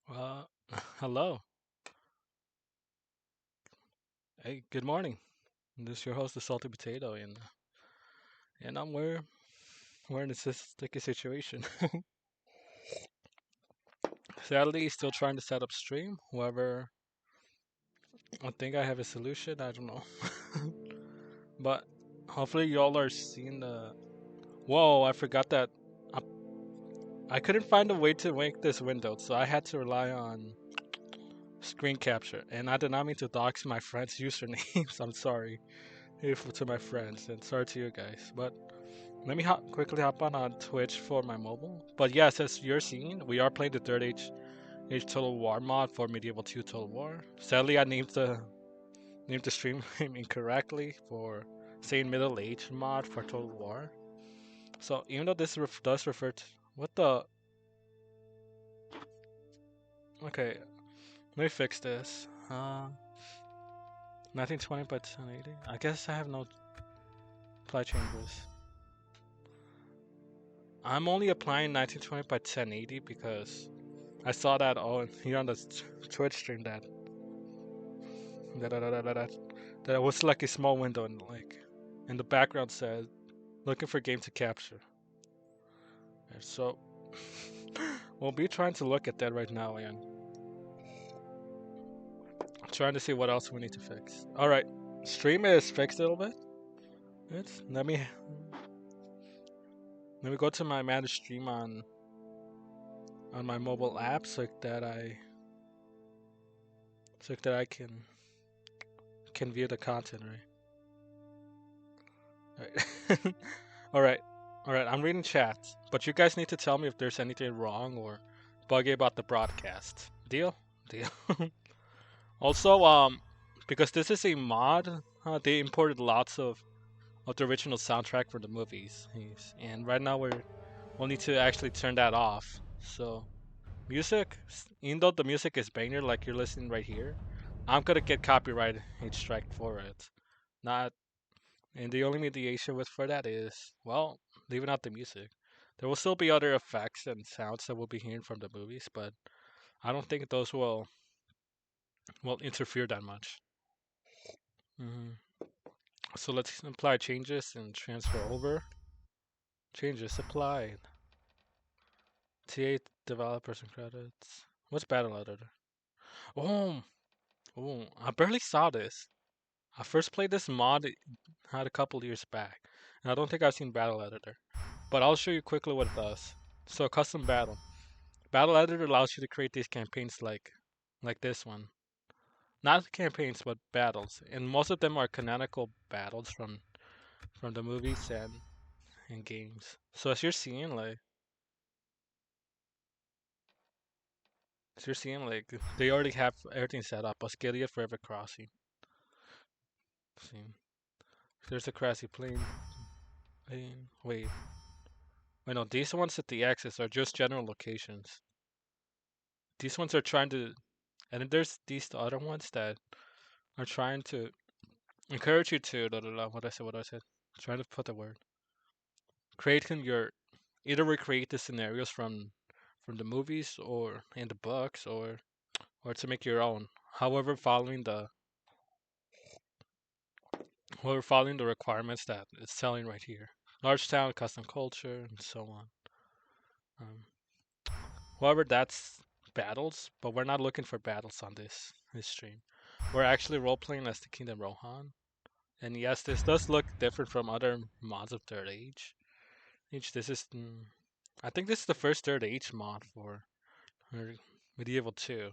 Uh, hello. Hey, good morning. This is your host, the Salty Potato, and we're in a sticky situation. Sadly, still trying to set up stream. However, I think I have a solution. I don't know, but hopefully y'all are seeing the. Whoa! I forgot that I, I couldn't find a way to make this window, so I had to rely on screen capture, and I did not mean to dox my friends' usernames. I'm sorry if to my friends, and sorry to you guys, but. Let me quickly hop on Twitch for my mobile. But yes, as you're seeing, we are playing the Third Age Total War mod for Medieval 2 Total War. Sadly, I named the stream name incorrectly for saying Middle Age mod for Total War. So even though this does refer to what the okay, let me fix this. 1920 by 1080. I guess I have no apply changes. I'm only applying 1920 by 1080 because I saw that here on the Twitch stream that it was like a small window and like in the background said looking for game to capture. And so we'll be trying to look at that right now and trying to see what else we need to fix. All right, stream is fixed a little bit. Let me go to my manage stream on my mobile app so that I can view the content right. All right. All right, I'm reading chat, but you guys need to tell me if there's anything wrong or buggy about the broadcast. Deal? Deal. Also, because this is a mod, they imported lots of the original soundtrack for the movies, and right now we'll need to actually turn that off. So, music, even though the music is banger like you're listening right here, I'm gonna get copyright strike for it. Not And the only mediation with for that is, well, leaving out the music. There will still be other effects and sounds that we'll be hearing from the movies, but I don't think those will interfere that much. hmm So let's apply changes and transfer over. Changes applied. T8 developers and credits. What's battle editor? Oh, I barely saw this. I first played this mod had a couple years back, and I don't think I've seen battle editor. But I'll show you quickly what it does. So custom battle. Battle Editor allows you to create these campaigns like this one. Not campaigns, but battles, and most of them are canonical battles from the movies and games. So as you're seeing, they already have everything set up. Oscalia Forever Crossing. See, there's a grassy plain. Wait, no, these ones at the axis are just general locations. These ones are trying to, and then there's these other ones that are trying to encourage you to what I said. Trying to put the word. Creating your either recreate the scenarios from the movies or in the books or to make your own. However, following the requirements that it's telling right here. Large town, custom culture, and so on. Um, however, that's battles, but we're not looking for battles on this stream. We're actually role playing as the Kingdom Rohan. And yes, this does look different from other mods of Third Age. This is I think this is the first Third Age mod for Medieval 2.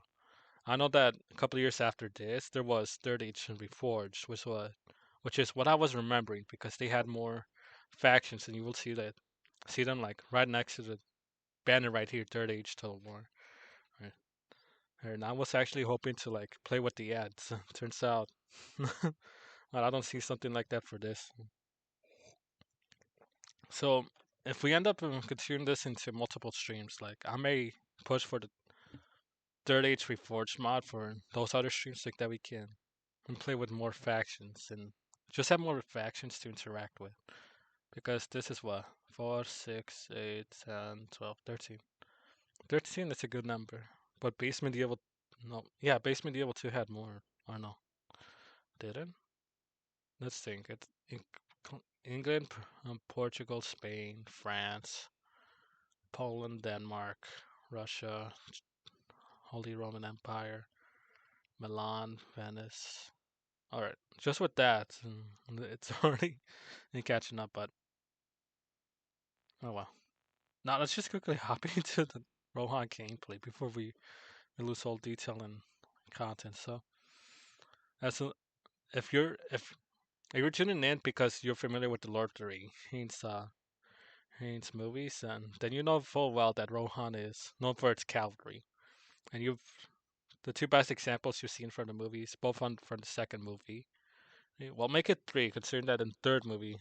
I know that a couple of years after this, there was Third Age and Reforged, which is what I was remembering because they had more factions, and you will see them like right next to the banner right here, Third Age Total War. Right. And I was actually hoping to like play with the ads. Turns out, well, I don't see something like that for this. So if we end up continuing this into multiple streams, like I may push for the Third Age Reforged mod for those other streams like that we can play with more factions and just have more factions to interact with. Because this is what? 4, 6, 8, 10, 12, 13. 13 is a good number. But base medieval, no, yeah, base medieval 2 had more. Or no, did it? Let's think. It's England, Portugal, Spain, France, Poland, Denmark, Russia, Holy Roman Empire, Milan, Venice. All right, just with that, it's already catching up. But oh well. Now let's just quickly hop into the Rohan gameplay before we lose all detail and content. So, as a, if you're tuning in because you're familiar with the Lord of the Rings movies, and then you know full well that Rohan is known for its cavalry, and you've the two best examples you've seen from the movies, both from the second movie. Well, make it three, considering that in the third movie,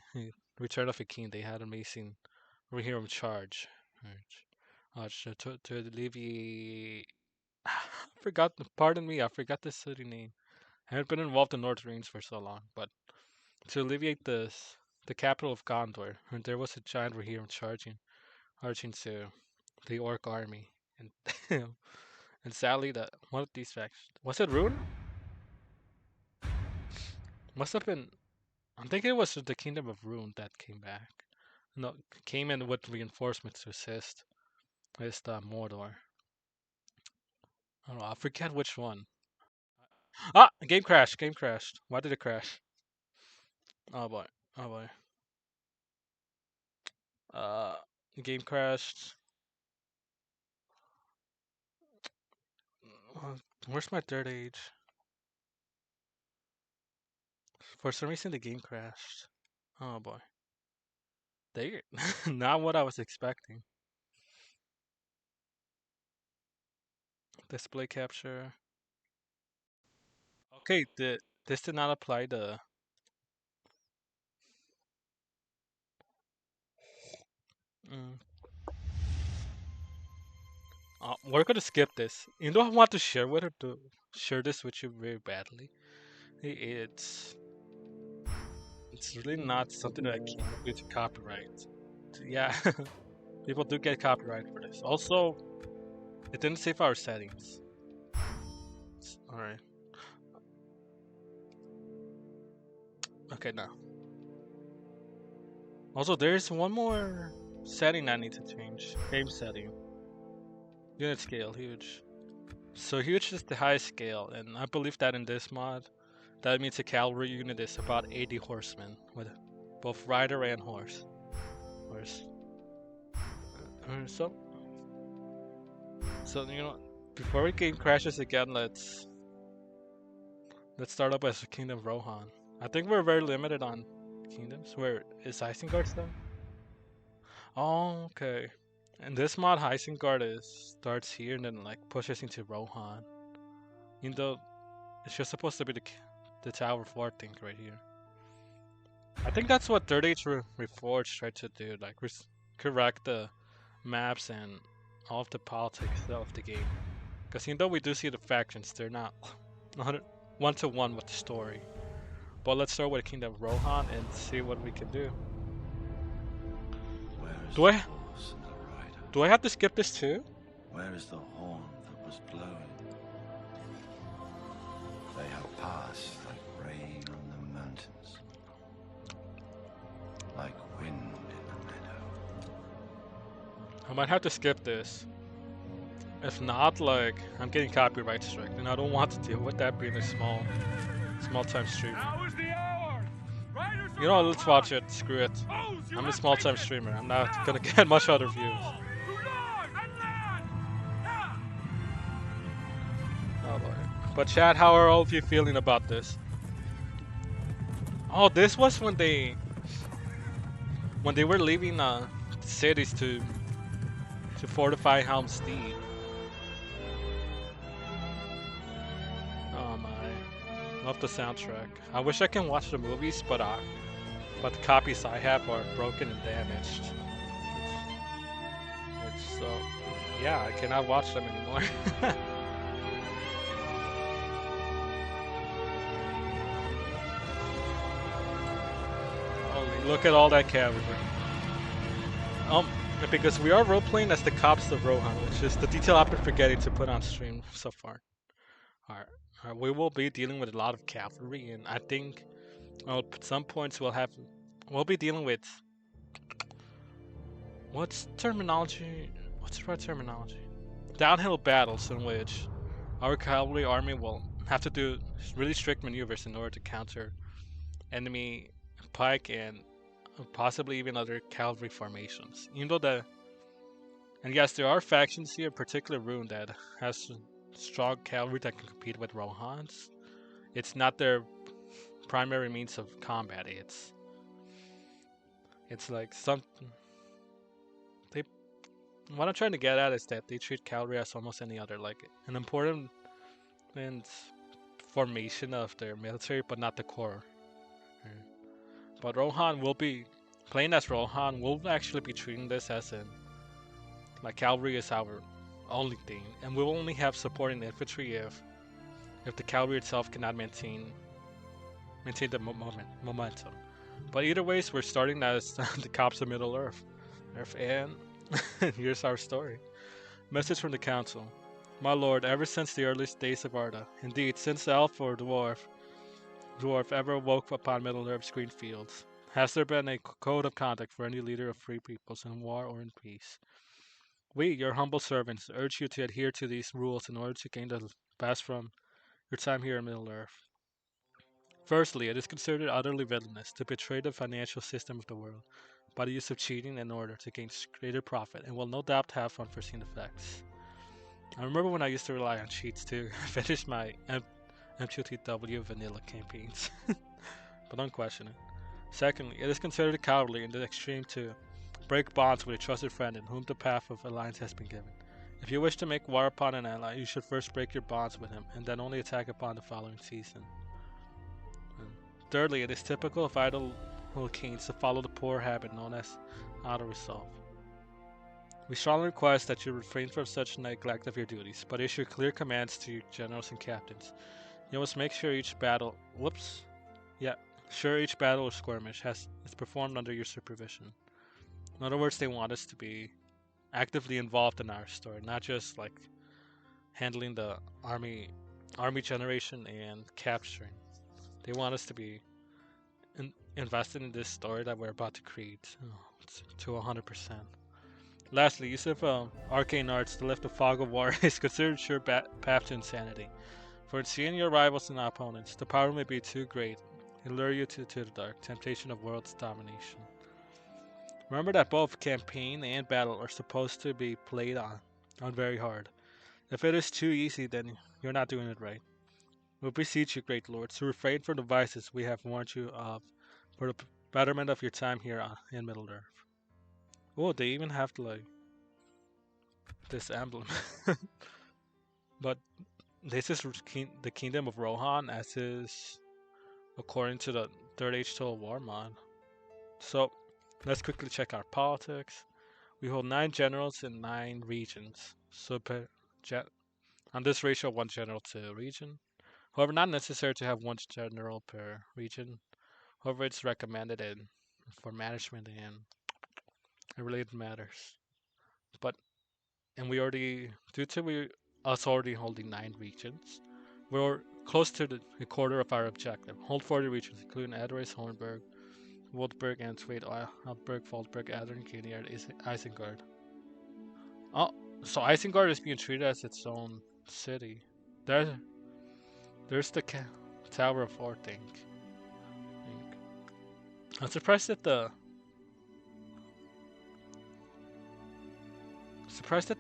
Return of the King, they had an amazing Rohirrim charge. To alleviate. Forgot. Pardon me, I forgot the city name. I haven't been involved in Lord of the Rings for so long, but to alleviate the capital of Gondor, there was a giant Rohirrim charging to the orc army, and and sadly, that one of these factions was it Rune? Must have been. I'm thinking it was the Kingdom of Rune that came back. No, came in with reinforcements to assist Mordor. I don't know. I forget which one. Ah, game crashed. Game crashed. Why did it crash? Oh boy. Oh boy. Uh, game crashed. Where's my third age? For some reason, the game crashed. Oh boy. There. Not what I was expecting. Display capture. Okay, this did not apply the. Mm, we're gonna skip this. You know, I want to share this with you very badly. It's it's really not something that I can do to copyright. Yeah, people do get copyright for this. Also, it didn't save our settings. All right. Okay, now. Also, there's one more setting I need to change. Game setting. Unit scale, huge. So huge is the highest scale, and I believe that in this mod, that means a cavalry unit is about 80 horsemen with both rider and horse. So, you know, before the game crashes again, let's start up as the Kingdom of Rohan. I think we're very limited on kingdoms. Where is Isengard still? Oh, okay. And this mod, Isengard starts here and then like pushes into Rohan. Even though it's just supposed to be the Tower Fort thing right here. I think that's what Third Age Reforged tried to do, like correct the maps and all of the politics of the game. Because even though we do see the factions, they're not 1-to-1 with the story. But let's start with Kingdom of Rohan and see what we can do. Do I have to skip this too? Where is the horn that was blown? They have passed like rain on the mountains, like wind in the meadow. I might have to skip this. If not, like, I'm getting copyright strike, and I don't want to deal with that being a small time streamer. You know, let's watch it. Screw it. I'm a small time streamer. I'm not gonna get much other views. Oh boy. But chat, how are all of you feeling about this? Oh, this was when they were leaving cities to fortify Helm's Deep. Oh my, love the soundtrack. I wish I can watch the movies, but the copies I have are broken and damaged. It's so yeah, I cannot watch them anymore. Holy, look at all that cavalry. because we are role playing as the cops of Rohan, which is the detail I've been forgetting to put on stream so far. Alright. We will be dealing with a lot of cavalry, and I think at some points we'll be dealing with what's terminology? What's the right terminology? Downhill battles in which our cavalry army will have to do really strict maneuvers in order to counter enemy pike and possibly even other cavalry formations. Even though and yes, there are factions here, in particular Rune, that has strong cavalry that can compete with Rohans. It's not their primary means of combat. It's like some they. What I'm trying to get at is that they treat cavalry as almost any other, like an important and formation of their military, but not the core. But Rohan will be playing as Rohan. We'll actually be treating this as in like cavalry is our only thing, and we'll only have supporting infantry if the cavalry itself cannot maintain the momentum. But either ways, we're starting as the cops of Middle Earth, and here's our story. Message from the council. My lord, ever since the earliest days of Arda, indeed, since elf or dwarf ever woke upon Middle Earth's green fields, has there been a code of conduct for any leader of free peoples in war or in peace? We, your humble servants, urge you to adhere to these rules in order to gain the best from your time here in Middle Earth. Firstly, it is considered utterly villainous to betray the financial system of the world by the use of cheating in order to gain greater profit, and will no doubt have unforeseen effects. I remember when I used to rely on cheats to finish my M2TW vanilla campaigns, but don't question it. Secondly, it is considered cowardly in the extreme to break bonds with a trusted friend in whom the path of alliance has been given. If you wish to make war upon an ally, you should first break your bonds with him, and then only attack upon the following season. And thirdly, it is typical of idle kings to follow the poor habit known as auto-resolve. We strongly request that you refrain from such neglect of your duties, but issue clear commands to your generals and captains. You must make sure each battle each battle or skirmish is performed under your supervision. In other words, they want us to be actively involved in our story, not just like handling the army generation and capturing. They want us to be invested in this story that we're about to create to 100%. Lastly, use of arcane arts to lift the fog of war is considered sure path to insanity. For in seeing your rivals and opponents, the power may be too great and lure you to the dark temptation of world's domination. Remember that both campaign and battle are supposed to be played on very hard. If it is too easy, then you're not doing it right. We beseech you, great lord, to refrain from the vices we have warned you of for the betterment of your time here in Middle Earth. Oh, they even have like this emblem. But this is the kingdom of Rohan, as is according to the Third Age Total War mod. So let's quickly check our politics. We hold 9 generals in 9 regions. So on this ratio, 1 general to region. However, not necessary to have 1 general per region. However, it's recommended for management and related matters. But and we already due to we us already holding 9 regions, we're close to the quarter of our objective. Hold 40 regions, including Adres, Hornburg, Waldberg, and Swede, Alberg, Waldberg, Adern, Kiniard, Isengard. Oh, so Isengard is being treated as its own city. There, there's the Tower of Orting. I'm surprised that the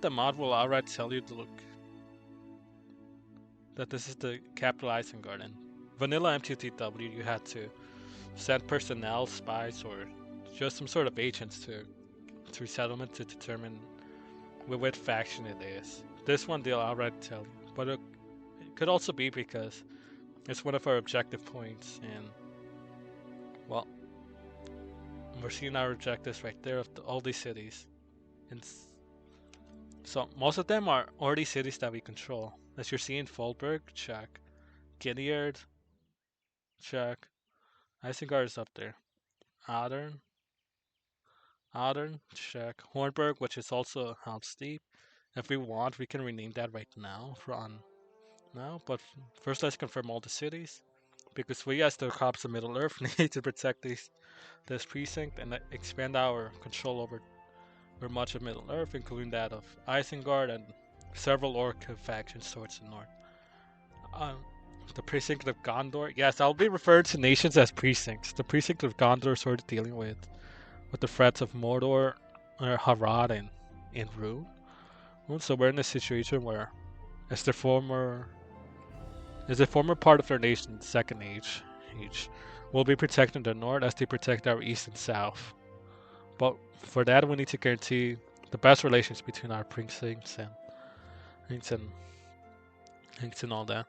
mod will outright tell you to look that this is the capital Isengard. In vanilla M2TW, you had to send personnel, spies, or just some sort of agents to settlement to determine what faction it is. This one they'll outright tell you, but it could also be because it's one of our objective points, and well, we're seeing our objectives right there of all these cities, and so most of them are already cities that we control. As you're seeing, Folberg, check. Gilead, check. Isengard is up there. Adern, Outer, check. Hornburg, which is also Hound's Deep. If we want, we can rename that right now for on now. But first, let's confirm all the cities, because we as the cops of Middle Earth need to protect this precinct and expand our control over much of Middle Earth, including that of Isengard and several orc factions towards the north. Um, the precinct of Gondor. Yes, I'll be referred to nations as precincts. The precinct of Gondor is sort of dealing with the threats of Mordor, Harad, and Rue. So we're in a situation where, as the former part of their nation's second age, will be protecting the north as they protect our east and south. But for that, we need to guarantee the best relations between our precincts and, and all that.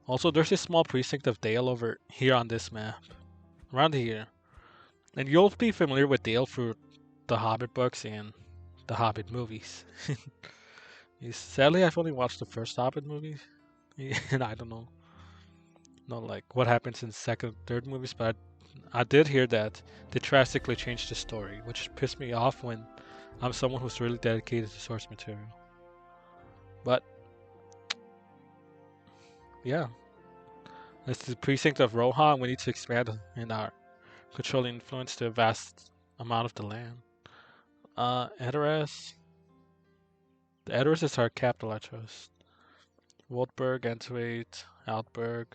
Also, there's a small precinct of Dale over here on this map, around here. And you'll be familiar with Dale through the Hobbit books and the Hobbit movies. Sadly, I've only watched the first Hobbit movie, and I don't know like what happens in second, third movies, but I did hear that they drastically changed the story, which pissed me off when I'm someone who's really dedicated to source material. But yeah, it's the precinct of Rohan. We need to expand in our controlling influence to a vast amount of the land. Edoras. The Edoras is our capital, I trust. Waldberg, Entwait, Outberg,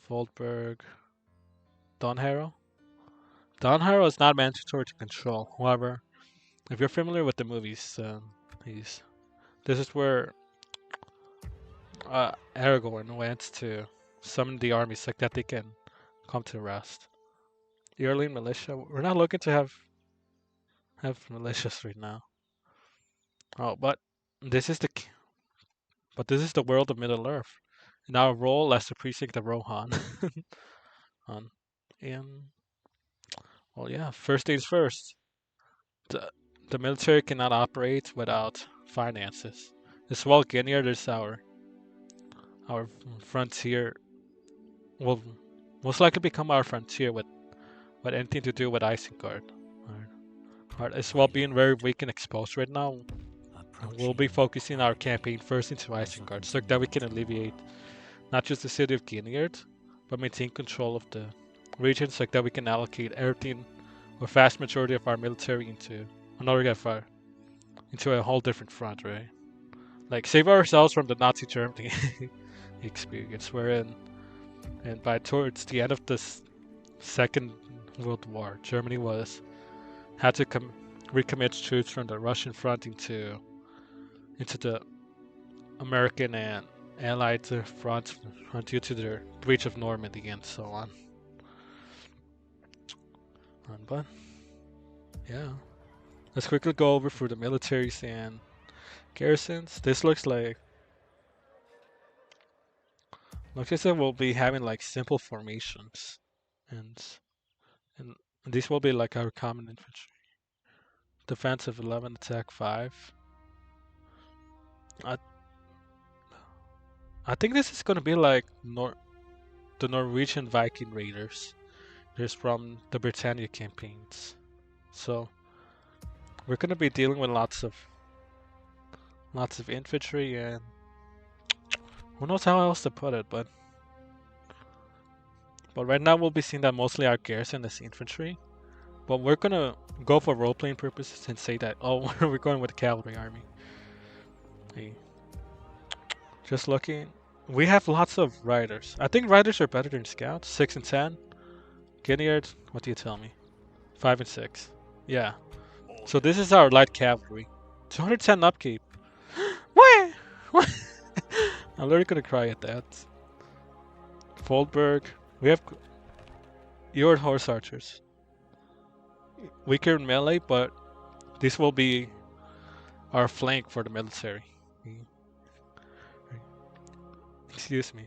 Foldberg, Donharrow. Donharrow is not mandatory to control. However, if you're familiar with the movies, this is where Aragorn went to summon the armies so that they can come to rest. The Early militia. We're not looking to have militias right now. Oh, this is the this is the world of Middle Earth, and our role as the precinct of Rohan. um, and well, yeah. First things first. The the military cannot operate without finances. As well, Ginyard is our frontier. Will most likely become our frontier with anything to do with Isengard. As well being very weak and exposed right now. And we'll be focusing our campaign first into Isengard so that we can alleviate not just the city of Ginyard, but maintain control of the region so that we can allocate everything or vast majority of our military into into a whole different front, right? Like save ourselves from the Nazi Germany experience wherein and by towards the end of this Second World War, Germany had to recommit troops from the Russian front into the American and Allied front due to their breach of Normandy and so on. But yeah, let's quickly go over through the militaries and garrisons. This looks like I said, we'll be having like simple formations, and and these will be like our common infantry. Defensive 11, attack 5. I I think this is gonna be like the Norwegian Viking raiders. There's from the Britannia campaigns. So we're gonna be dealing with lots of infantry and who knows how else to put it, but right now we'll be seeing that mostly our garrison is infantry. But we're gonna go for role playing purposes and say that we're going with the cavalry army. Hey, just looking, we have lots of riders. I think riders are better than scouts. 6 and 10. Ginyard, what do you tell me? 5 and 6. Yeah. So this is our light cavalry. 210 upkeep. What? What? I'm literally gonna cry at that. Foldberg. We have your horse archers. Weaker in melee, but this will be our flank for the military. Excuse me.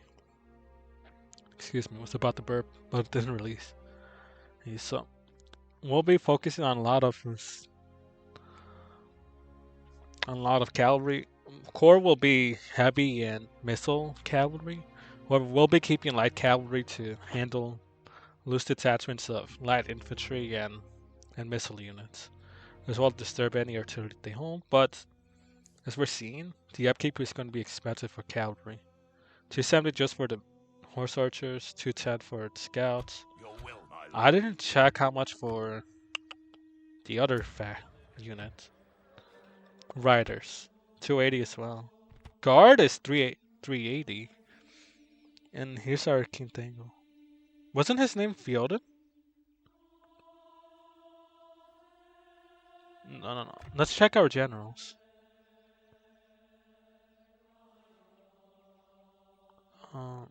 Excuse me. Was about to burp, but it didn't release. So we'll be focusing on a lot of cavalry. Core will be heavy and missile cavalry. We'll be keeping light cavalry to handle loose detachments of light infantry and missile units. as well as disturb any artillery they hold. But as we're seeing, the upkeep is going to be expensive for cavalry. 270 just for the horse archers, 210 for the scouts. I didn't check how much for the other unit. Riders, 280 as well. Guard is 380. And here's our King Tango. Wasn't his name Fioden? No. Let's check our generals. Um,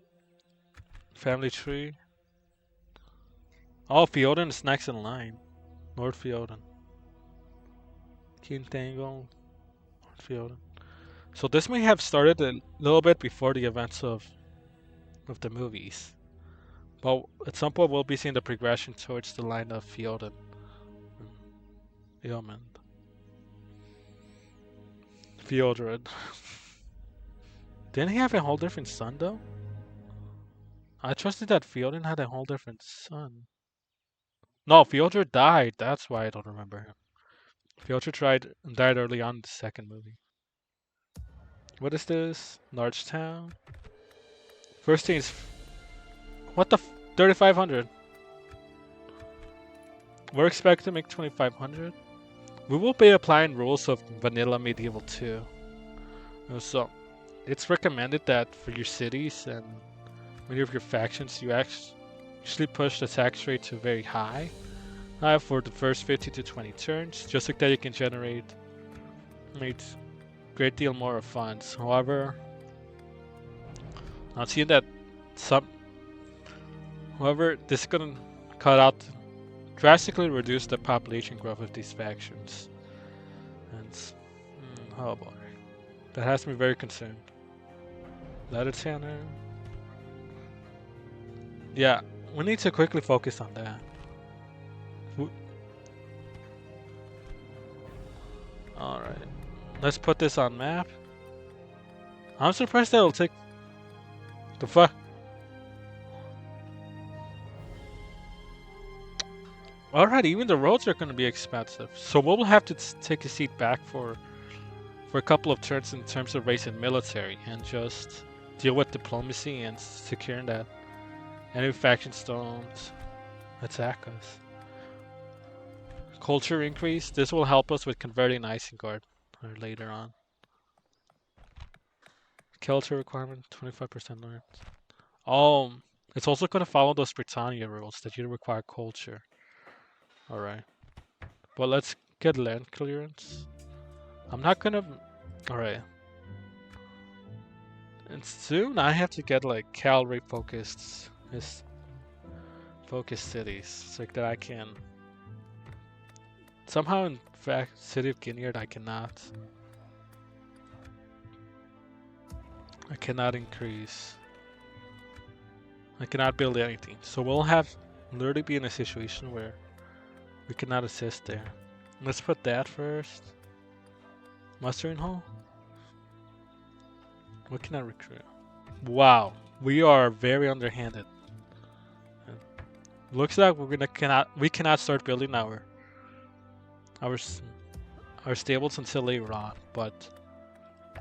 family tree. Oh, Fioden is next in line. Lord Fioden. King Tango. Lord Fioden. So this may have started a little bit before the events of the movies. But at some point we'll be seeing the progression towards the line of Fioden. Yeoman. Theodred. Didn't he have a whole different son though? I trusted that Fioden had a whole different son. No, Fyodor died. That's why I don't remember him. Fyodor died early on in the second movie. What is this? Large town. First thing is what the 3,500. We're expected to make 2,500. We will be applying rules of vanilla medieval 2. So it's recommended that for your cities and many of your factions, you actually push the tax rate to very high for the first 50 to 20 turns, just like that you can generate a great deal more of funds. However, I'm seeing that some. However, this is gonna cut out, drastically reduce the population growth of these factions, and oh boy, that has me very concerned. Letter Tanner. Yeah, we need to quickly focus on that. Alright. Let's put this on map. I'm surprised that it'll take... The fuck? Alright, even the roads are going to be expensive. So we'll have to take a seat back for a couple of turns in terms of raising military and just deal with diplomacy and securing that enemy factions don't attack us. Culture increase. This will help us with converting Isengrad later on. Culture requirement 25% learned. It's also going to follow those Britannia rules that you require culture. Alright. But let's get land clearance. I'm not gonna... Alright. And soon I have to get like cavalry focused cities so that I can... Somehow in fact, City of Ginyard I cannot increase. I cannot build anything. So we'll have literally be in a situation where we cannot assist there. Let's put that first. Mustering hall? What can I recruit? Wow, we are very underhanded. Looks like we cannot start building our stables until later on, but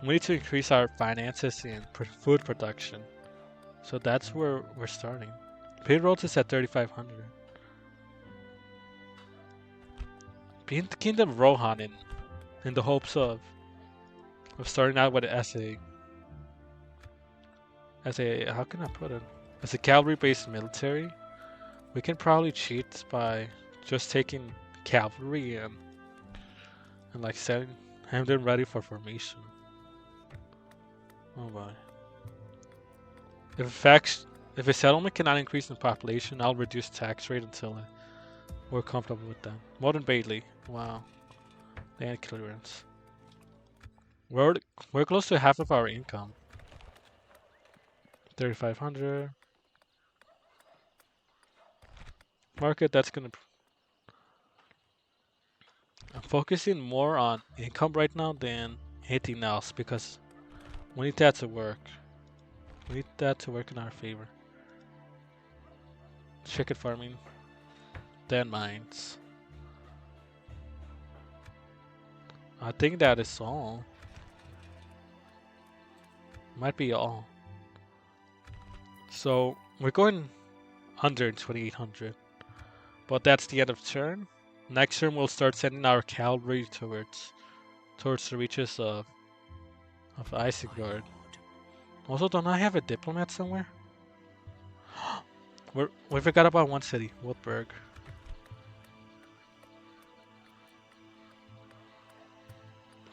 we need to increase our finances and food production. So that's where we're starting. Payroll is at 3,500. Being the Kingdom of Rohan in the hopes of starting out with as a how can I put it? As a cavalry-based military, we can probably cheat by just taking cavalry and like having them ready for formation. Oh boy. If a settlement cannot increase in population, I'll reduce tax rate until we're comfortable with them. Modern Bailey. Wow. Land clearance. We're close to half of our income. 3,500. Market, that's gonna... I'm focusing more on income right now than anything else because we need that to work. We need that to work in our favor. Chicken farming. Then mines. I think that is all. Might be all. So we're going under 2800. But that's the end of turn. Next turn we'll start sending our cavalry towards the reaches of Isengrad. Also, don't I have a diplomat somewhere? We forgot about one city, Woodburg.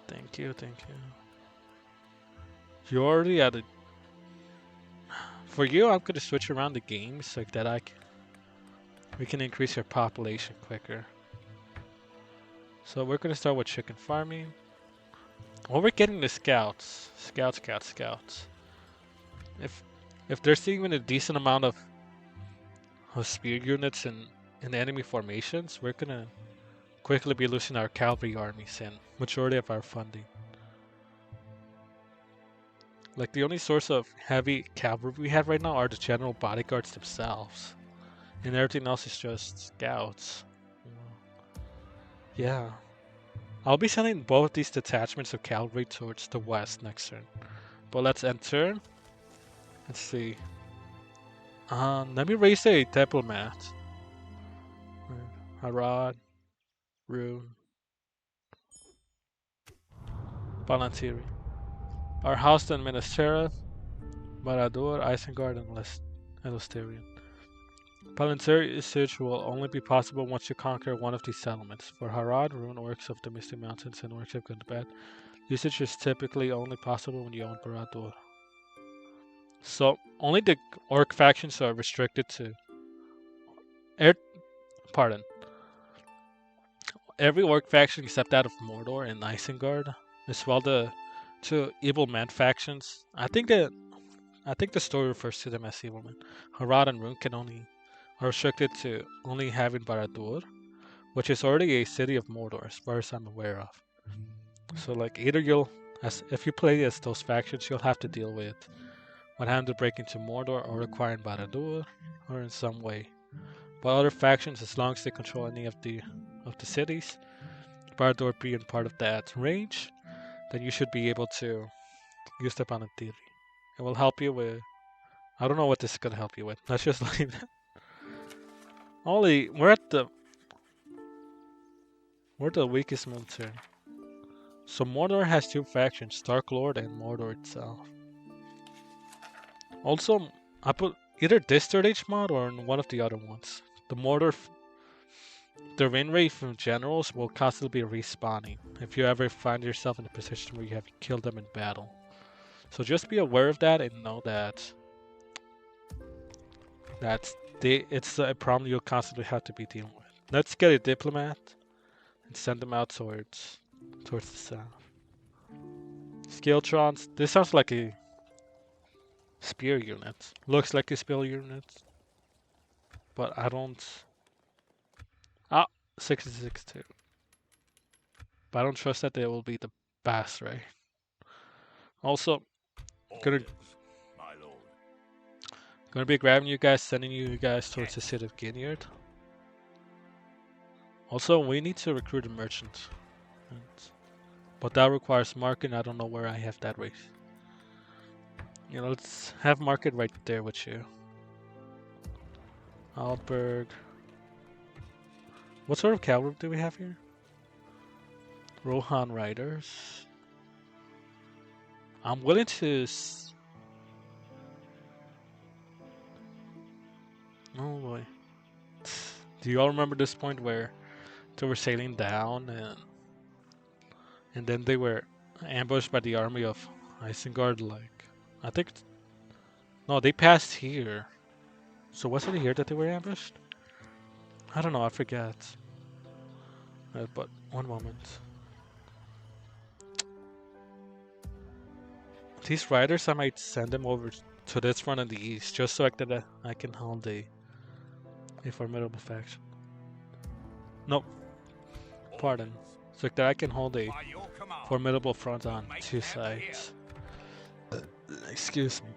Thank you, thank you. You already had it. For you, I'm gonna switch around the games so that we can increase your population quicker. So we're gonna start with chicken farming. Well, we're getting the scouts. Scouts. If if there's even a decent amount of spear units in enemy formations, we're gonna quickly be losing our cavalry armies and majority of our funding. Like the only source of heavy cavalry we have right now are the general bodyguards themselves, and everything else is just scouts. Yeah, I'll be sending both these detachments of cavalry towards the west next turn. But let's enter. Let's see. Let me raise a diplomat. Harad, Rune, Palantiri. Our house in Ministera, Maradur, Isengard, and Lusterian. Palantiri usage will only be possible once you conquer one of these settlements. For Harad, Rune, Orcs of the Misty Mountains, and Orcs of Gundabad, usage is typically only possible when you own Baradur. So, only the Orc factions are restricted to... Pardon. Every Orc faction except that of Mordor and Isengard, as well the two Evil Men factions. I think the story refers to them as Evil Men. Harad and Rune are restricted to only having Baradur, which is already a city of Mordor, as far as I'm aware of. So like either if you play as those factions, you'll have to deal with having to break into Mordor or acquiring Baradur, or in some way. But other factions, as long as they control any of the cities, Baradur being part of that range, then you should be able to use the Panetiri. It will help you with... I don't know what this is gonna help you with. Let's just leave that. Only we're the weakest military. So Mordor has two factions, Stark Lord and Mordor itself. Also, I put either this third age mod or in one of the other ones. The win rate from generals will constantly be respawning if you ever find yourself in a position where you have killed them in battle. So just be aware of that and know that it's a problem you'll constantly have to be dealing with. Let's get a diplomat and send them out towards the south. Skilltrons. This sounds like a spear unit. Looks like a spear unit, but I don't. 662. But I don't trust that they will be the best, right? Also, gonna be grabbing you guys, sending you guys towards the city of Ginyard. Also, we need to recruit a merchant. But that requires market. I don't know where I have that race. Let's have market right there with you. Alberg. What sort of cavalry do we have here? Rohan riders. I'm willing to... Oh boy. Do you all remember this point where they were sailing down and then they were ambushed by the army of Isengard? Like, I think... No, they passed here. So was it here that they were ambushed? I don't know, I forget. But one moment. These riders, I might send them over to this front in the east, just so that I can hold a formidable faction. Nope. Pardon. So that I can hold a formidable front on two sides. Excuse me.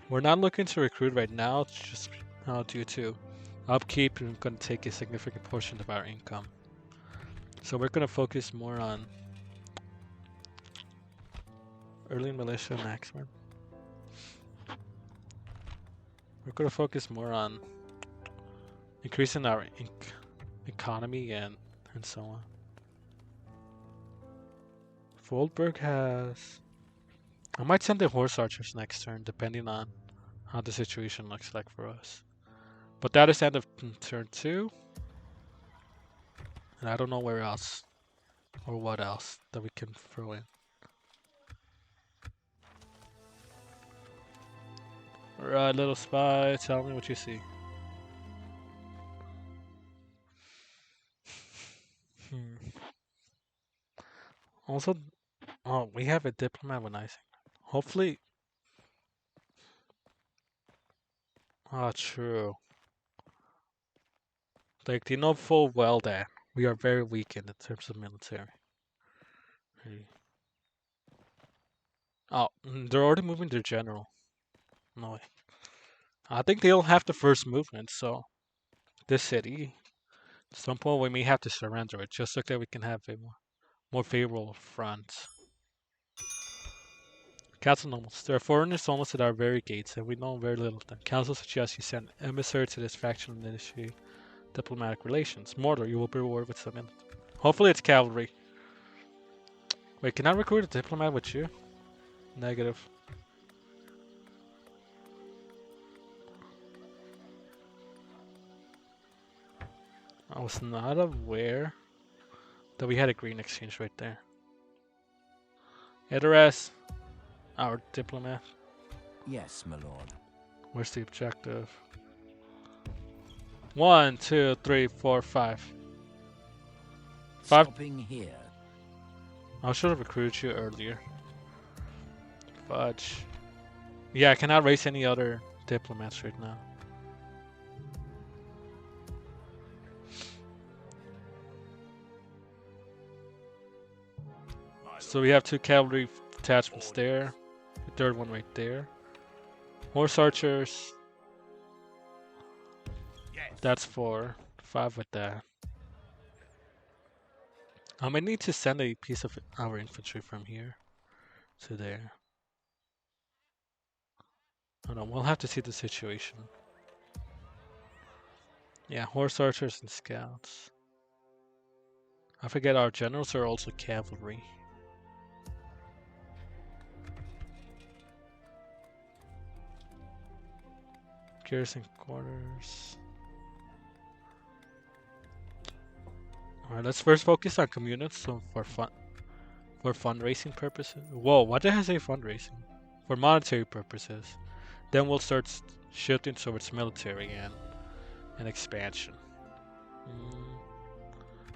We're not looking to recruit right now, just due to upkeep and going to take a significant portion of our income. So we're going to focus more on Early militia and axemen. We're gonna focus more on increasing our economy and so on. Foldberg has. I might send the horse archers next turn, depending on how the situation looks like for us. But that is end of turn 2. And I don't know where else or what else that we can throw in. Alright, little spy, tell me what you see. Also, oh, we have a diplomat with Isengrad. Hopefully. Ah, true. Like, they know full well that we are very weak in terms of military. Oh, they're already moving their general. No way. I think they'll have the first movement, so this city, at some point we may have to surrender it just so that we can have a more favorable front. Castle nobles. There are foreigners almost at our very gates, and we know very little of them. Council suggests you send emissaries to this faction and initiate diplomatic relations. Mordor, you will be rewarded with some input. Hopefully it's cavalry. Wait, can I recruit a diplomat with you? Negative. I was not aware that we had a green exchange right there. Edoras, our diplomat. Yes, my lord. Where's the objective? 1, 2, 3, 4, 5. 5. Stopping here. I should have recruited you earlier. Fudge. Yeah, I cannot raise any other diplomats right now. So we have 2 cavalry detachments there. The third one right there. Horse archers. That's 4. 5 with that. I need to send a piece of our infantry from here to there. I don't know, we'll have to see the situation. Yeah, horse archers and scouts. I forget our generals are also cavalry. Garrison quarters. Alright, let's first focus on communities so for fundraising purposes. Whoa, why did I say fundraising? For monetary purposes. Then we'll start shifting towards military and expansion.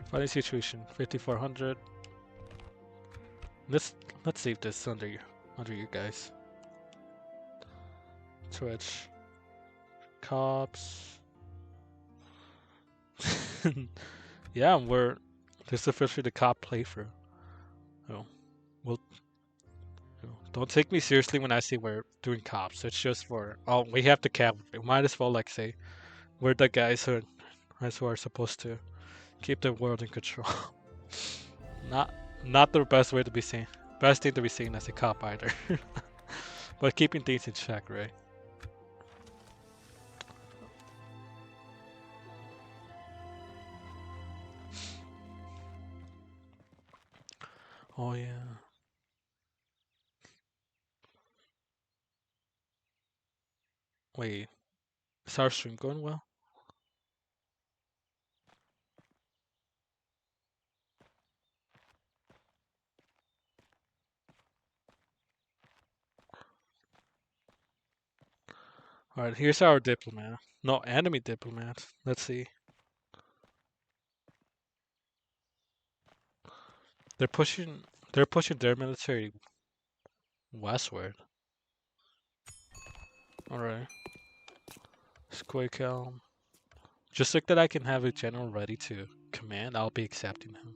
Fighting situation 5400. Let's save this under you guys. Twitch. Cops. Yeah, this is officially the cop playthrough. Oh, well, don't take me seriously when I say we're doing cops. It's just we have the cavalry. We might as well like say we're the guys who are supposed to keep the world in control. not the best way to be seen. Best thing to be seen as a cop either. But keeping things in check, right? Oh yeah. Wait, is our stream going well? Alright, here's our diplomat. No, enemy diplomat. Let's see. They're pushing their military westward. Alright. Squake Helm. Just like that I can have a general ready to command, I'll be accepting him.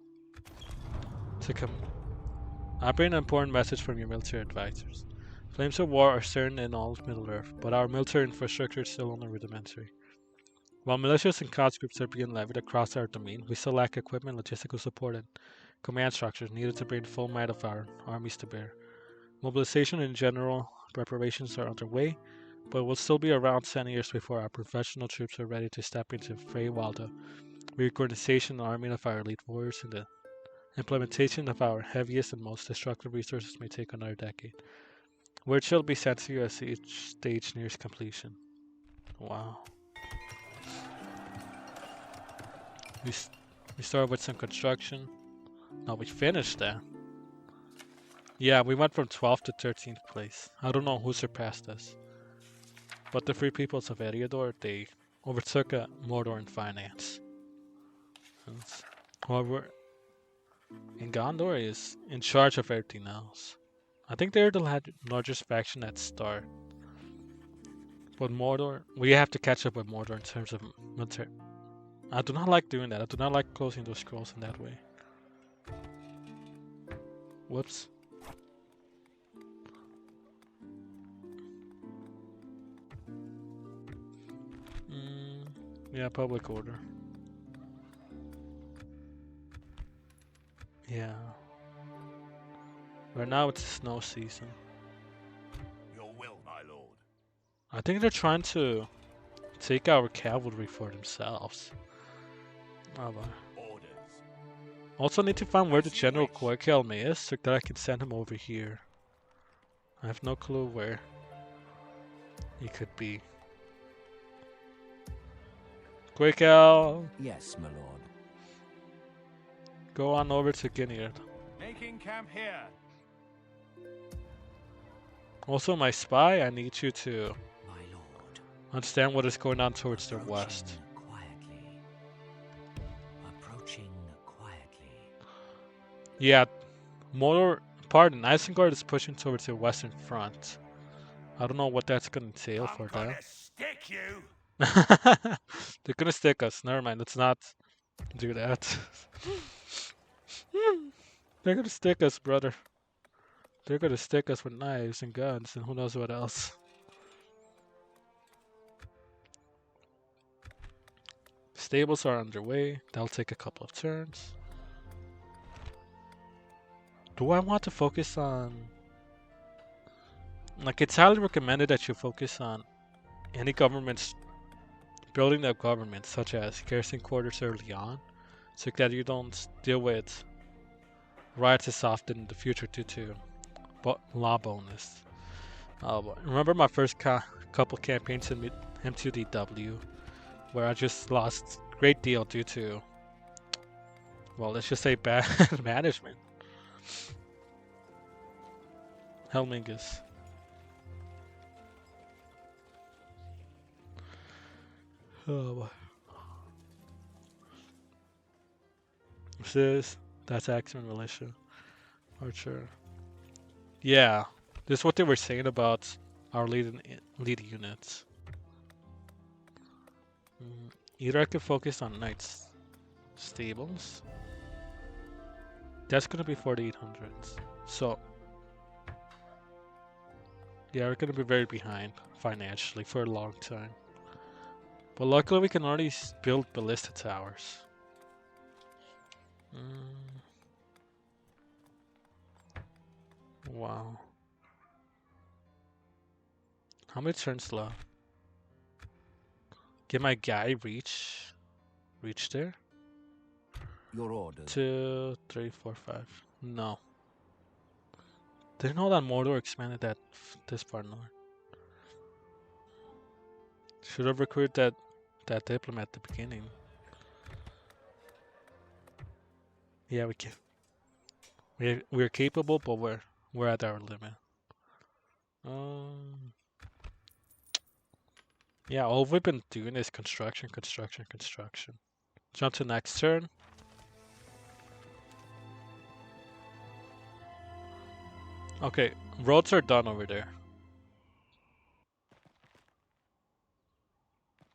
I bring an important message from your military advisors. Flames of war are certain in all of Middle-earth, but our military infrastructure is still only rudimentary. While militias and COTS groups are being levied across our domain, we still lack equipment, logistical support, and command structures needed to bring the full might of our armies to bear. Mobilization in general, preparations are underway, but it will still be around 10 years before our professional troops are ready to step into the fray, while the reorganization and arming of our elite warriors and the implementation of our heaviest and most destructive resources may take another decade. Word shall be sent to you as each stage nears completion. Wow. We, we started with some construction. Now we finished that. Yeah, we went from 12th to 13th place. I don't know who surpassed us. But the Free Peoples of Eriador, they overtook Mordor in finance. However, in Gondor is in charge of everything else. I think they're the largest faction at start. But Mordor, we have to catch up with Mordor in terms of military. I do not like doing that. I do not like closing those scrolls in that way. Whoops. Yeah, public order. Yeah. Right now it's snow season. Your will, my lord. I think they're trying to take our cavalry for themselves. Oh, well. Orders. Also need to find where the As you General wish. Quarkelme is so that I can send him over here. I have no clue where he could be. Quarkel, Yes, my lord. go on over to Guinea. Making camp here. Also, my spy, I need you to My lord. understand what is going on towards the west. Quietly. Approaching quietly. Yeah, Isengrad is pushing towards the western front. I don't know what that's gonna entail I'm for gonna them. stick you. They're gonna stick us. Never mind, let's not do that. They're gonna stick us, brother. They're gonna stick us with knives and guns and who knows what else. Stables are underway. That'll take a couple of turns. Do I want to focus on... Like, it's highly recommended that you focus on any government's building up governments, such as garrison quarters early on, so that you don't deal with riots as often in the future due to law bonus. Remember my first couple campaigns in M2TW, where I just lost a great deal due to, well, let's just say bad management. Helmingus. Oh boy. What's this? That's Axeman Militia. Archer. Yeah, this is what they were saying about our lead units. Either I could focus on Knights Stables. That's gonna be 4800s. So, yeah, we're gonna be very behind financially for a long time. But luckily we can already build ballista towers. Wow. How many turns left? Can my guy reach there? Your orders. 2, 3, 4, 5. No. Didn't know that Mordor expanded that this far north. Should have recruited that diplomat at the beginning. Yeah, we can. We're capable, but we're at our limit. Yeah, all we've been doing is construction. Jump to next turn. Okay, roads are done over there.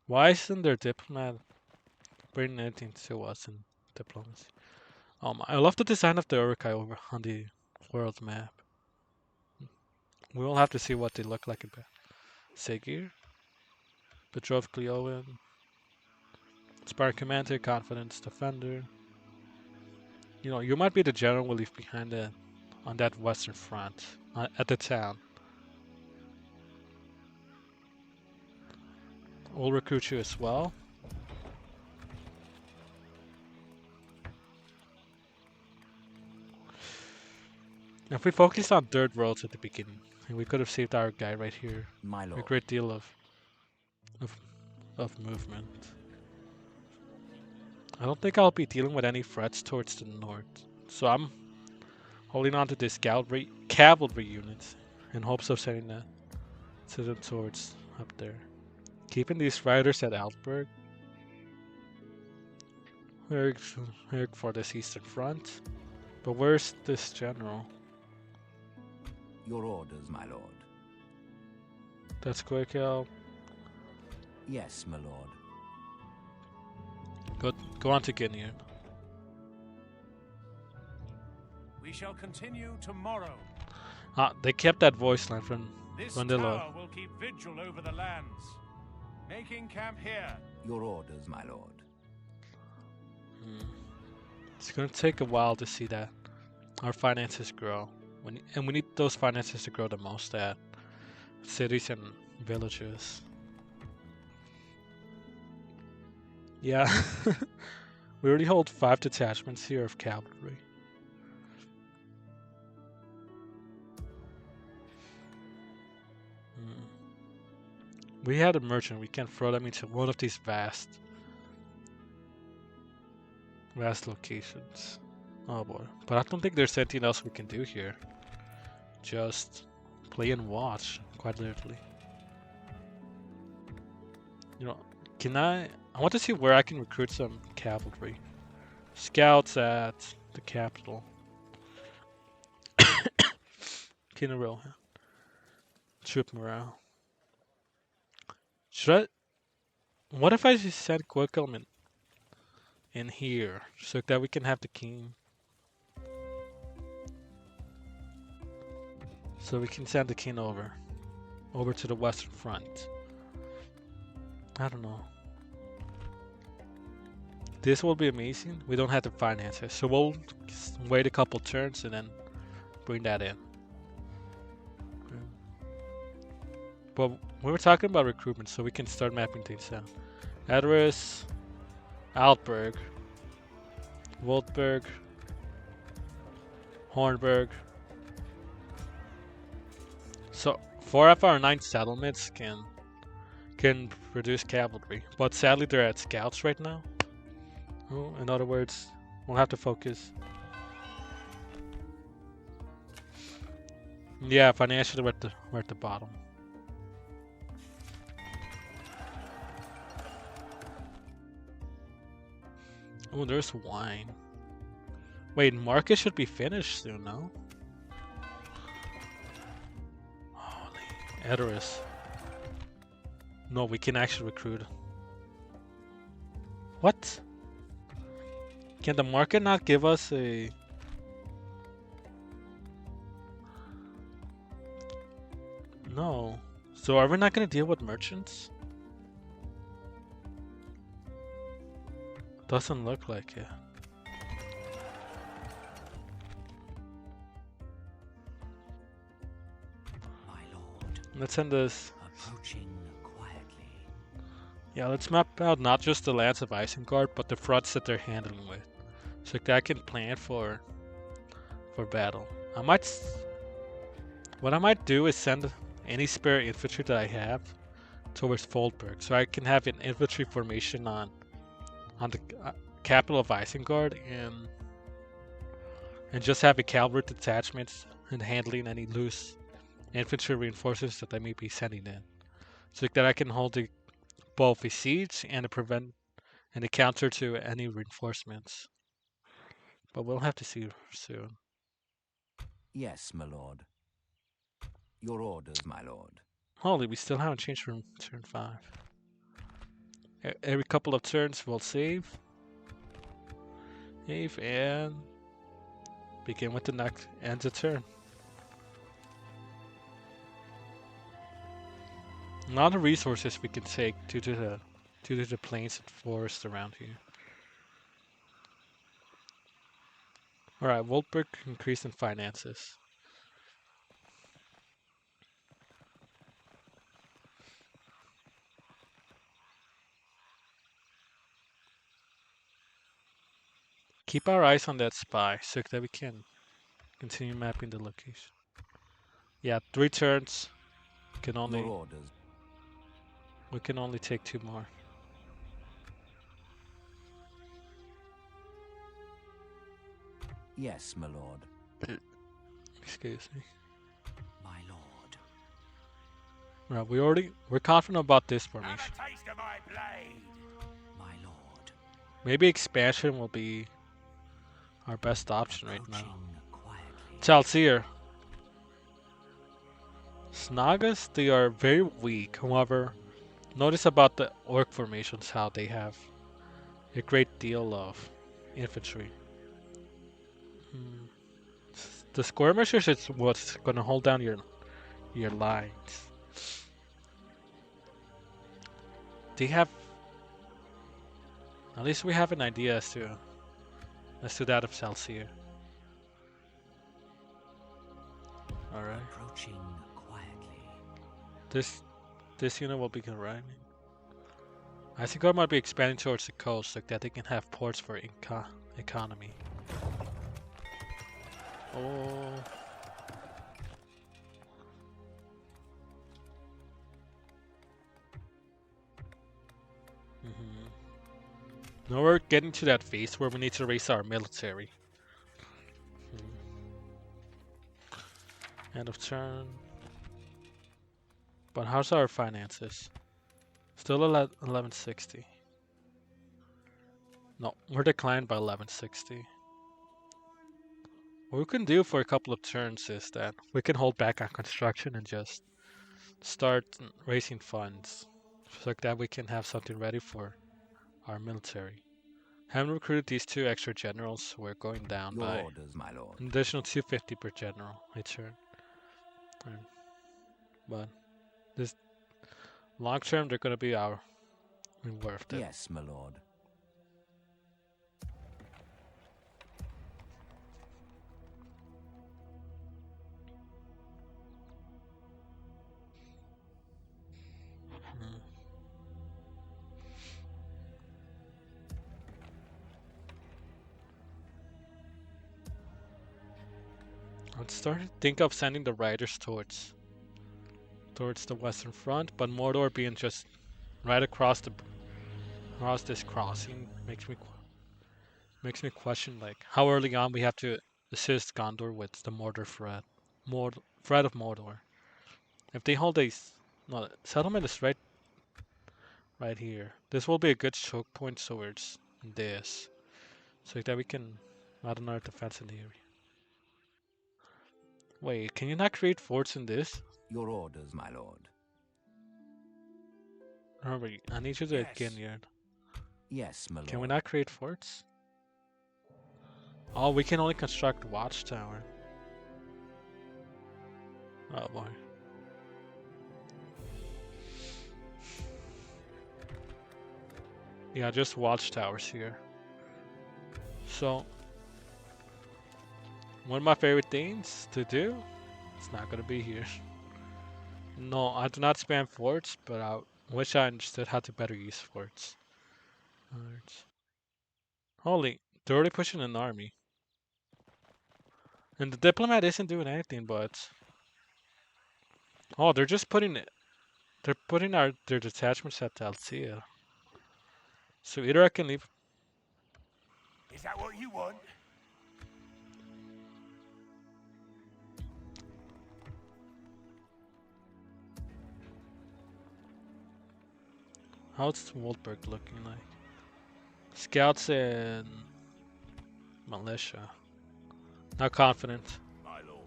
Why isn't their diplomat bringing anything to us in diplomacy? I love the design of the Urukai over on the world map. We will have to see what they look like in Segir, Betrothed Cleowen, Spark Commander, Confidence Defender. You know, you might be the general we leave behind on that western front. at the town. We'll recruit you as well. If we focused on dirt roads at the beginning, we could have saved our guy right here. My A lord. great deal of, of movement. I don't think I'll be dealing with any threats towards the north, so I'm holding on to this cavalry units in hopes of sending that to them towards up there. Keeping these riders at Altberg. Here for this eastern front. But where's this general? Your orders, my lord. That's quick help. Yes, my lord. Go on to Guinea. We shall continue tomorrow. Ah, they kept that voice line from This Vanilla. tower will keep vigil over the lands. Making camp here. Your orders, my lord. It's gonna take a while to see that our finances grow. And we need those finances to grow the most at cities and villages. Yeah. We already hold 5 detachments here of cavalry. We had a merchant. We can throw them into one of these vast locations. Oh boy. But I don't think there's anything else we can do here. Just play and watch, quite literally. You know, I want to see where I can recruit some cavalry. Scouts at the capital. King of Rohan. Troop morale. What if I just send quick element in here so that we can have the king? So we can send the king over to the western front. I don't know. This will be amazing. We don't have the finances, so we'll wait a couple turns and then bring that in. But we were talking about recruitment, so we can start mapping things out. Address, Altberg, Woltberg, Hornberg. So 4 of our 9 settlements can produce cavalry, but sadly they're at scouts right now. Oh, in other words, we'll have to focus. Yeah, financially we're at the bottom. Oh, there's wine. Wait, market should be finished soon, no? Holy, Edoras. No, we can actually recruit. What? Can the market not give us a... No. So are we not going to deal with merchants? Doesn't look like it. My lord. Let's send this. Approaching quietly. Yeah, let's map out not just the lands of Isengard, but the fronts that they're handling with, so that I can plan for battle. What I might do is send any spare infantry that I have towards Foldberg, so I can have an infantry formation on the capital of Isengard, and just have a cavalry detachment and handling any loose infantry reinforcements that I may be sending in, so that I can hold both a siege and a counter to any reinforcements. But we'll have to see soon. Yes, my lord. Your orders, my lord. Holy, we still haven't changed from turn 5. Every couple of turns we'll save. Save and begin with the next end of turn. A lot of resources we can take due to the plains and forests around here. Alright, Woltberg increase in finances. Keep our eyes on that spy so that we can continue mapping the location. Yeah, 3 turns. Can Your only orders. we can only take 2 more. Yes, my lord. Excuse me. My lord. Right, we're confident about this Have formation. a taste of my blade. My lord. Maybe expansion will be our best option right now. Approaching quietly. Chalseer. Snagas, they are very weak. However, notice about the orc formations how they have a great deal of infantry. Hmm. The skirmishers is what's gonna hold down your lines. They have at least we have an idea as to that of Chalseer. Alright. Approaching quietly. This unit will be arriving. Isengrad might be expanding towards the coast so that they can have ports for economy. Oh. Now we're getting to that phase where we need to raise our military. End of turn. But how's our finances? Still 1160. No, we're declined by 1160. What we can do for a couple of turns is that we can hold back on construction and just start raising funds so that we can have something ready for our military. Having recruited these 2 extra generals, we're going down Your by orders, my lord. an additional 250 per general a turn. But this long term, they're going to be worth it. Yes, my lord. I'm starting to think of sending the riders towards the western front, but Mordor being just right across this crossing makes me question like how early on we have to assist Gondor with the Mordor threat of Mordor. If they hold no, settlement is right here. This will be a good choke point towards this, so that we can add another defense in the area. Wait, can you not create forts in this? Your orders, my lord. Remember, I need you to Yes. again here. Yes, my lord. Can we not create forts? Oh, we can only construct watchtower. Oh boy. Yeah, just watchtowers here. So, one of my favorite things to do, it's not gonna be here. No, I do not spam forts, but I wish I understood how to better use forts. Alright. Holy, they're already pushing an army. And the diplomat isn't doing anything, but... Oh, they're just putting it. They're putting their detachments at Altea. So either I can leave... Is that what you want? How's Waldberg looking like? Scouts and militia. Not confident. My lord.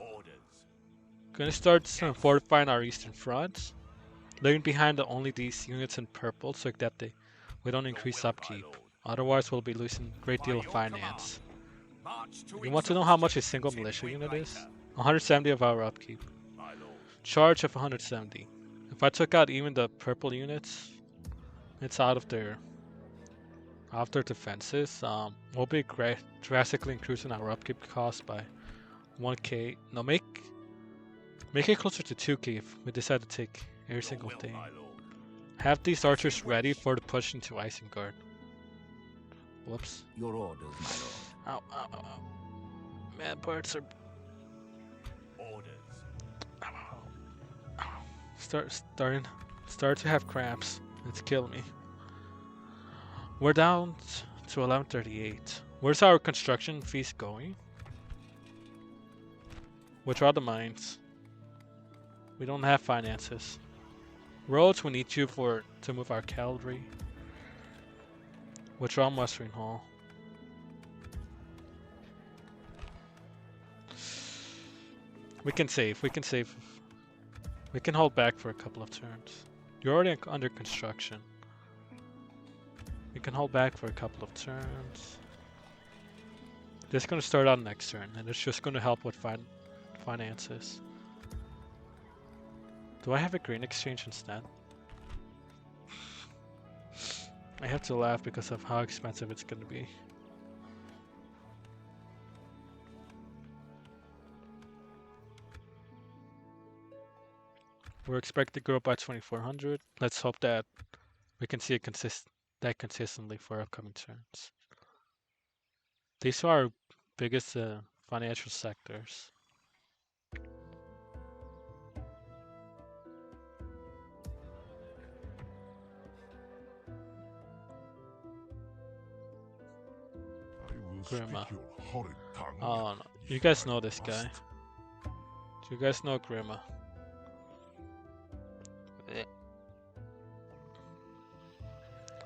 Orders. Gonna start fortifying our eastern front. Leaving behind only these units in purple so that we don't increase upkeep. Otherwise we'll be losing a great deal of finance. You want to know how much a single militia unit is? 170 of our upkeep. My lord. Charge of 170. If I took out even the purple units, it's out of their defenses. We'll be drastically increasing our upkeep cost by 1k. No, make it closer to 2k if we decide to take every single thing. Have these archers ready for the push into Isengard. Whoops. Your orders, my lord. Ow, ow, ow, ow. Man, parts are. Orders. Ow, ow, ow. Start to have cramps. It's killing me. We're down to 1138. Where's our construction fees going? Which are the mines? We don't have finances. Roads, we need you to move our cavalry. Which are mustering hall. We can save. We can save. We can hold back for a couple of turns. You're already under construction. We can hold back for a couple of turns. This is going to start on next turn, and it's just going to help with finances. Do I have a green exchange instead? I have to laugh because of how expensive it's going to be. We're expected to grow by 2400. Let's hope that we can see it consistently for upcoming turns. These are our biggest financial sectors. Grima. Oh no. You guys know this guy. Do you guys know Grima?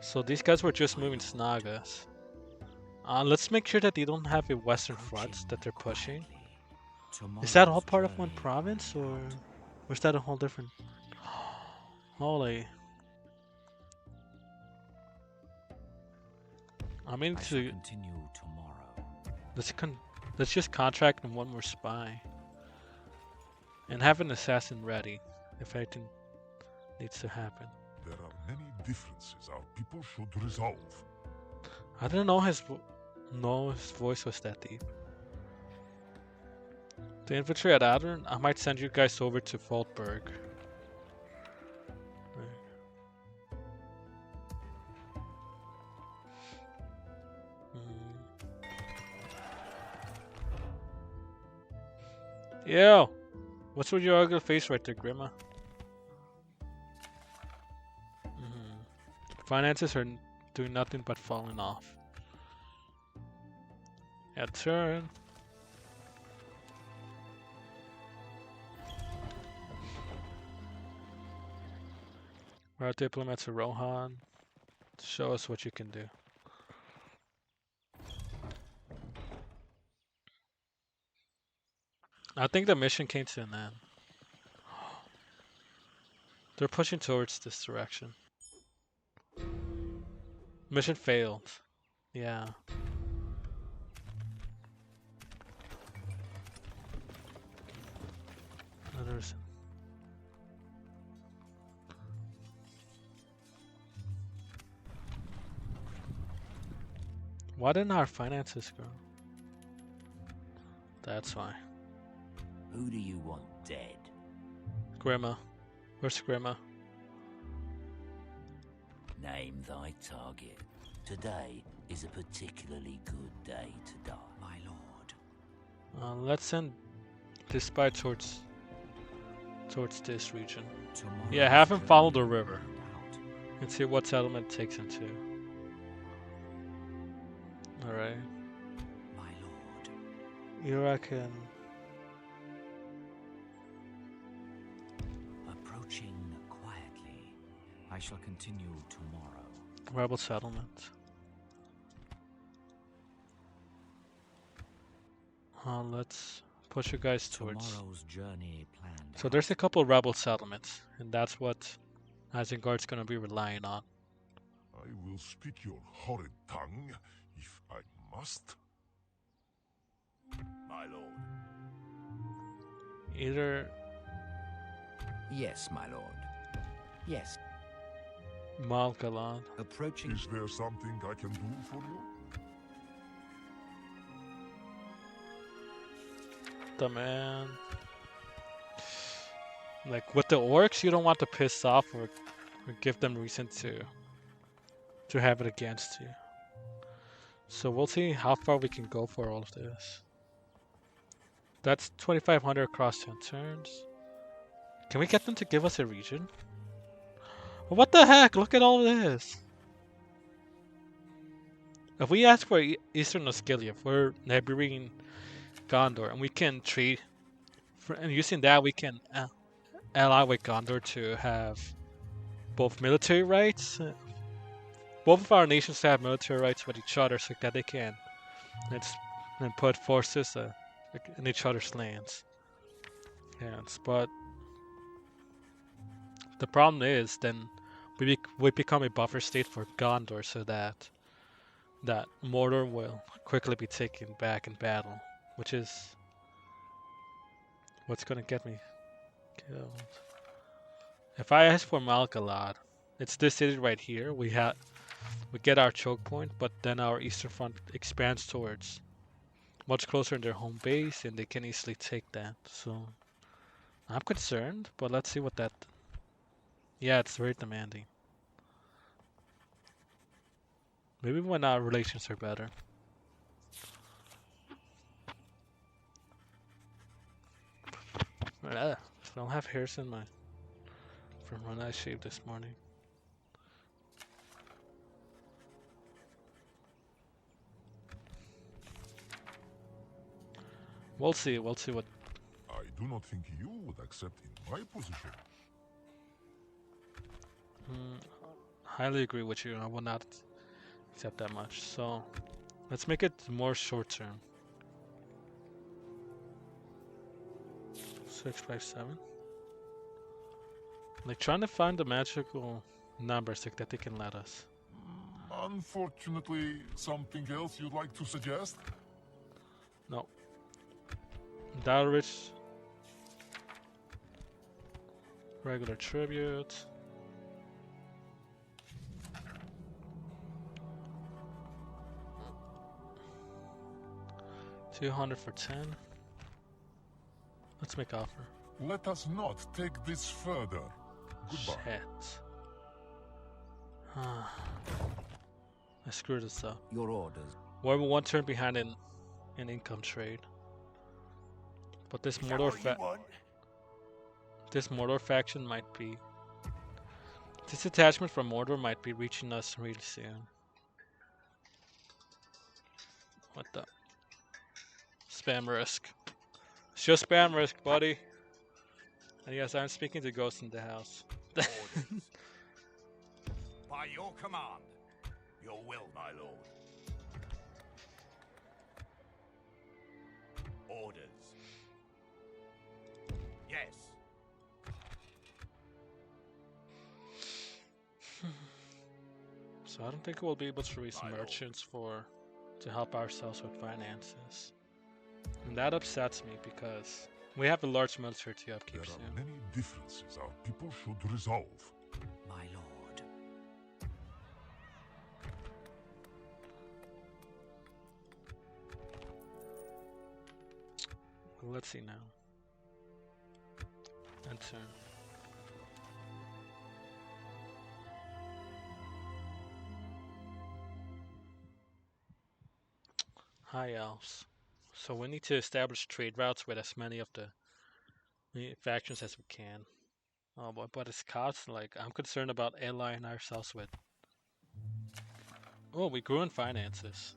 So these guys were just moving Snagas. Let's make sure that they don't have a western front that they're pushing. Is that all part of one province, or is that a whole different? Holy! I mean to continue tomorrow. Let's just contract one more spy and have an assassin ready if anything needs to happen. There are many differences our people should resolve. I didn't know his voice was that deep. The infantry at Adern, I might send you guys over to Foltberg. Yo! What's with your ugly face right there, Grima? Finances are doing nothing but falling off. Yeah, turn. Our diplomats are Rohan. Show us what you can do. I think the mission came to an end. They're pushing towards this direction. Mission failed. Yeah. Others. Why didn't our finances grow? That's why. Who do you want dead? Grima. Where's Grima? Name thy target. Today is a particularly good day to die, my lord. Let's send this spy towards this region. Tomorrow's Yeah, have him follow the journey river out. and see what settlement it takes him to. Alright. My lord. You reckon? Approaching quietly. I shall continue tomorrow. Rebel settlement. Let's push you guys towards. Tomorrow's journey planned. So there's a couple rebel settlements, and that's what Isengard's gonna be relying on. I will speak your horrid tongue if I must. My lord. Either Yes, my lord. Yes. Malgalan. Approaching. Is there something I can do for you? The man. Like with the orcs, you don't want to piss off or give them reason to have it against you. So we'll see how far we can go for all of this. That's 2,500 across 10 turns. Can we get them to give us a region? What the heck? Look at all this. If we ask for Eastern Osgiliath, if we're neighboring Gondor, and we can trade, and using that we can ally with Gondor to have both military rights. Both of our nations have military rights with each other, so that they can and put forces in each other's lands. Yes, but the problem is then we become a buffer state for Gondor, so that Mordor will quickly be taken back in battle, which is what's gonna get me killed. If I ask for Malgalad, it's this city right here. We get our choke point, but then our eastern front expands towards much closer in their home base, and they can easily take that. So I'm concerned, but let's see what that. Yeah, it's very demanding. Maybe when our relations are better. I don't have hairs in my from when I shaved this morning. We'll see. We'll see what. I do not think you would accept in my position. Highly agree with you. I will not accept that much. So let's make it more short term. 657. Like trying to find the magical numbers like that they can let us. Unfortunately, something else you'd like to suggest? No. Dalrich. Regular tribute. $200 for 10. Let's make offer. Let us not take this further. Goodbye. Shit. I screwed this up. Your orders. We're one turn behind in income trade. But this Mordor faction might be. This attachment from Mordor might be reaching us really soon. What the? Spam risk. It's just spam risk, buddy. And yes, I'm speaking to ghosts in the house. By your command. Your will, my lord. Orders. Yes. So I don't think we'll be able to raise My lord. merchants to help ourselves with finances. And that upsets me because we have a large military to There upkeep are soon. many differences our people should resolve. My lord. Well, let's see now. And turn. High elves. So we need to establish trade routes with as many of the factions as we can. Oh boy, but it's cost. Like I'm concerned about allying ourselves with. Oh, we grew in finances,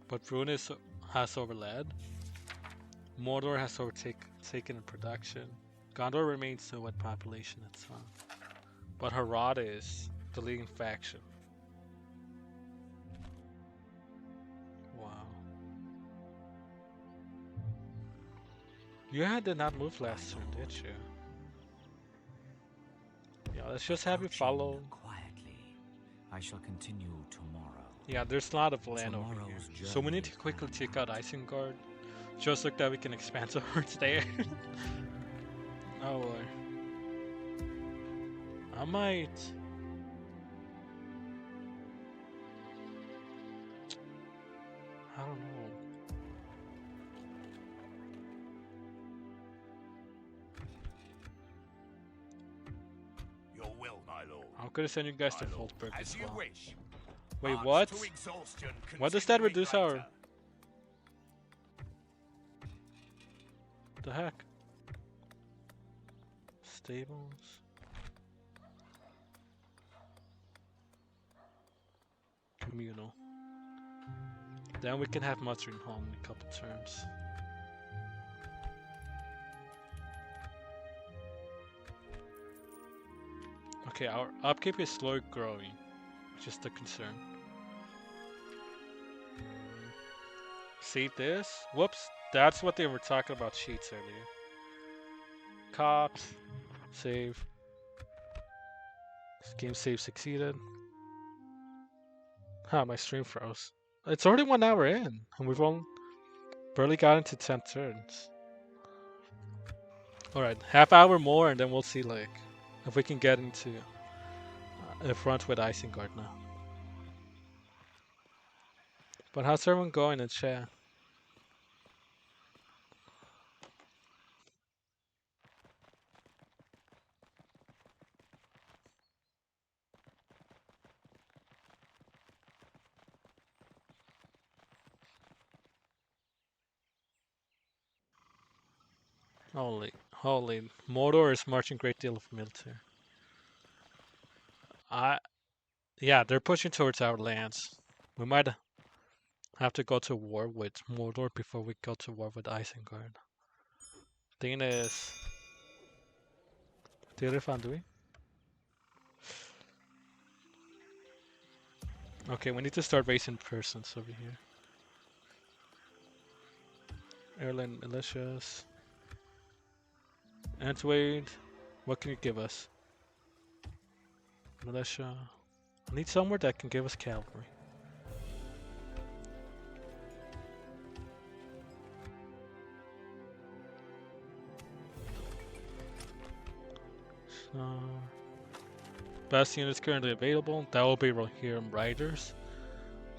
but Brune has overled. Mordor has overtaken in production. Gondor remains low at population and so on. But Harad is the leading faction. Wow. You did not move last turn, did you? Yeah, let's just have you follow. Quietly. I shall continue tomorrow. Yeah, there's a lot of land over here. Tomorrow's So we need to journey quickly is take out Isengard. Just so that we can expand towards there. Oh boy. I might. I don't know. Your will, my lord. I'm gonna send you guys to My lord. Volsburg as As you well. wish. Wait, March what? to exhaustion, What does that continuing reduce our... later. The heck? Stables. Communal. Then we can have mustering home in a couple turns. Okay, our upkeep is slowly growing, which is the concern. See this? Whoops, that's what they were talking about cheats earlier. Cops, save. Game save succeeded. My stream froze. It's already 1 hour in, and we've only barely got into 10 turns. Alright, half hour more, and then we'll see like if we can get into the front with Isengrad now. But how's everyone going in chat? Holy, Mordor is marching great deal of military. Yeah, they're pushing towards our lands. We might have to go to war with Mordor before we go to war with Isengard. Thing is, Tirifandui. Okay, we need to start raising persons over here. Airland militias. Antwade, what can you give us? Militia. I need somewhere that can give us cavalry. So, best units currently available. That will be Rohirrim Riders,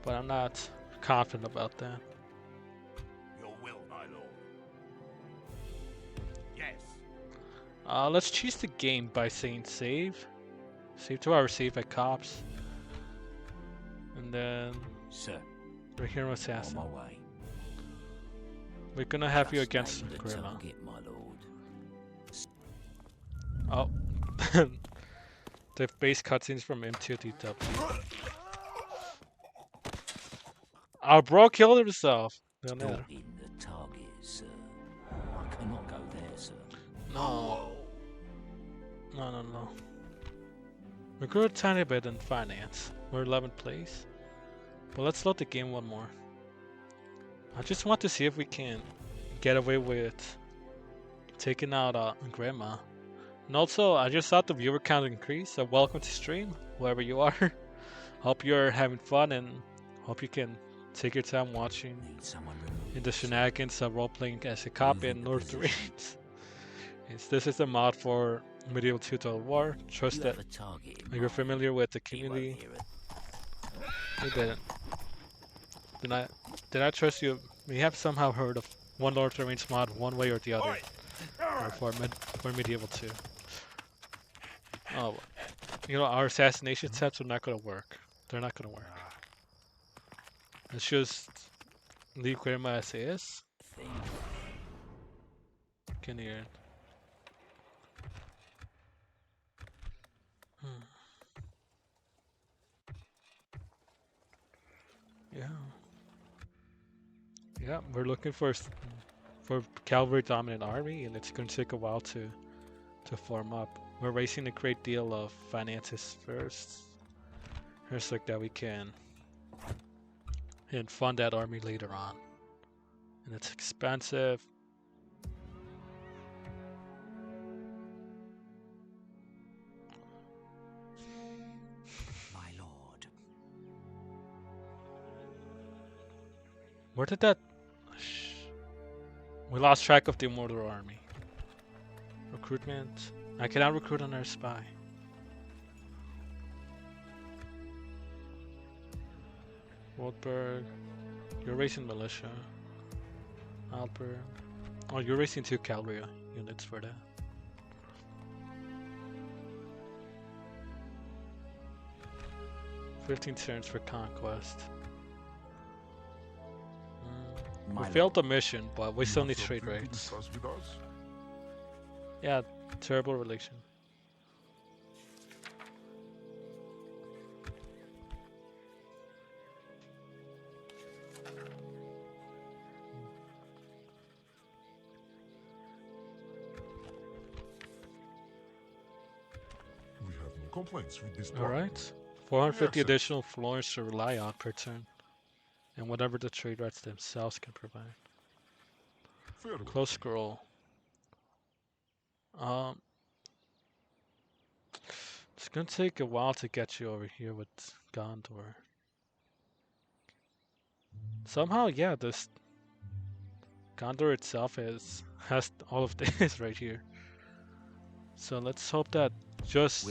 but I'm not confident about that. Your will, my lord. Yes. Let's choose the game by saying save. Save to our save at cops. And then Sir, Rohirrim on Assassin. my way. We're gonna have you Just against aim the Grandma. target, my lord. Oh. The base cutscenes from M2TW. Our bro killed himself. Down there. Stalking the target, sir. I cannot go there, sir. No. No. We grew a tiny bit in finance. We're 11th place. But let's load the game one more. I just want to see if we can get away with taking out Grandma. And also, I just saw the viewer count increase, so welcome to stream, wherever you are. Hope you're having fun and hope you can take your time watching Need someone in the shenanigans of role-playing as a cop in North Marines. This is a mod for Medieval 2 Total War. Trust that you're familiar with the community. You didn't. Did I trust you? We have somehow heard of one Lord of the Rings mod one way or the other for Medieval 2. Oh, our assassination sets are not gonna work. They're not gonna work. Let's just leave Grandma as is. Can hear it. Yeah, we're looking for cavalry dominant army, and it's gonna take a while to form up. We're raising a great deal of finances first. Here's like that we can and fund that army later on. And it's expensive. My lord. Where did that... We lost track of the Mordor army. Recruitment. I cannot recruit another spy. Waldberg. You're racing militia. Alper. Oh, you're racing 2 cavalry units for that. 15 turns for conquest. We My failed the lord, mission, but we You still have need trade something to rates. discuss with us? Yeah, terrible relation. We have no complaints with this block. Alright. 450 Yes, sir. additional floors to rely on per turn. And whatever the trade rights themselves can provide. Very well. Close scroll. Um, it's gonna take a while to get you over here with Gondor. Somehow, yeah, this Gondor itself has all of this right here. So let's hope that just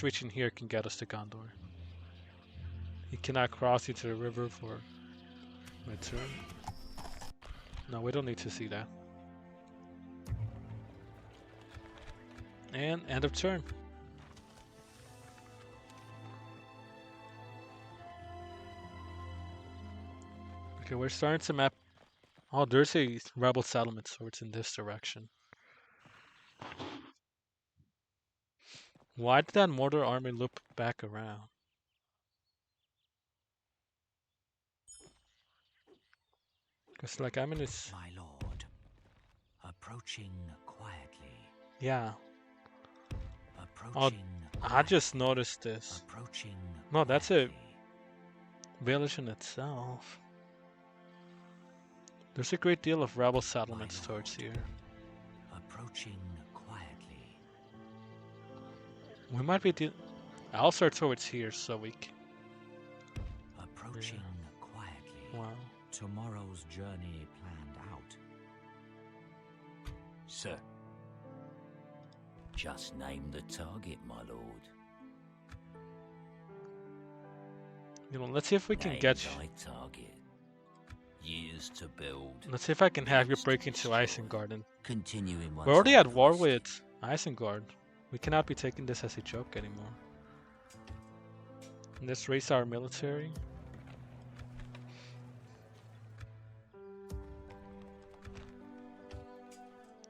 reaching here can get us to Gondor. He cannot cross into the river for my turn. No, we don't need to see that. And end of turn. Okay, we're starting to map. Oh, there's a rebel settlement, so it's in this direction. Why did that mortar army loop back around? Because, like, I'm in this. My lord, approaching quietly. Yeah. Approaching. I just noticed this. Approaching. No, that's a village in itself. There's a great deal of rebel settlements towards here. Approaching quietly. We might be. I'll start towards here so we can. Approaching quietly. Wow. Tomorrow's journey planned out. Sir. Just name the target, my lord. You know, let's see if we can get you. Target. Years to build. Let's see if I can have you break into Isengard. And continuing. We're already at war with Isengard. We cannot be taking this as a joke anymore. And let's raise our military.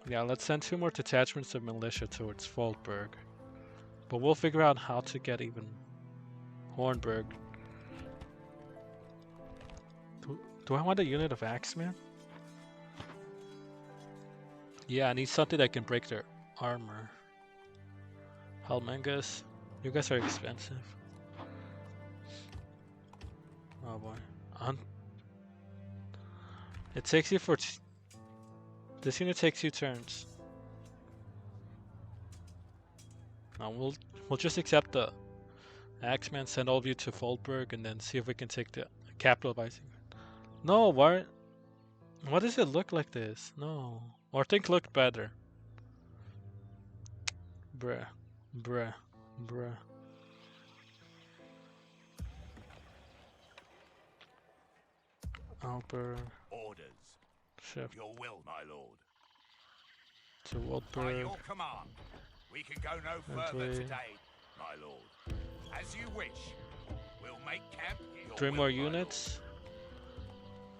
Yeah, let's send 2 more detachments of militia towards Foldberg. But we'll figure out how to get even Hornburg. Do I want a unit of Axemen? Yeah, I need something that can break their armor. Helmengus, you guys are expensive. Oh boy. It takes you for... This unit takes 2 turns. Now we'll just accept the Axeman, send all of you to Foldberg, and then see if we can take the capital of Isengrad. No, why does it look like this? No. Or think looked better. Bruh. Alper. Orders. Shift. Your will, my lord. To By Waldberg. your command, we can go no further Entry. today, my lord. As you wish. We'll make camp. Your 3 will, more my lord. units.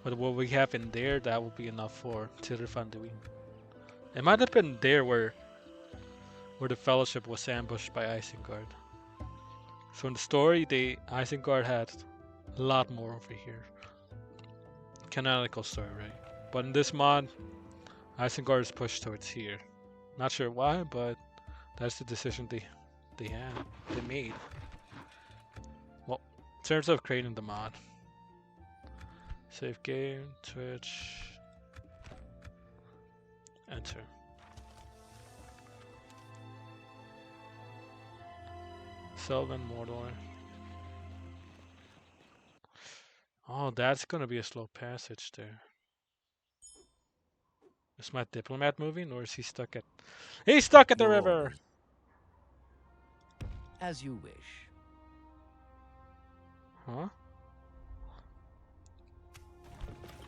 But what we have in there, that will be enough for Tirfanduin. It might have been there where the Fellowship was ambushed by Isengard. So in the story, Isengard had a lot more over here. Canonical story, right? But in this mod, Isengard is pushed towards here. Not sure why, but that's the decision they made. Well, in terms of creating the mod. Save game, Twitch, enter. Sylvan Mordor. Oh, that's gonna be a slow passage there. Is my diplomat moving, or is he stuck at... He's stuck at the river! As you wish. Huh?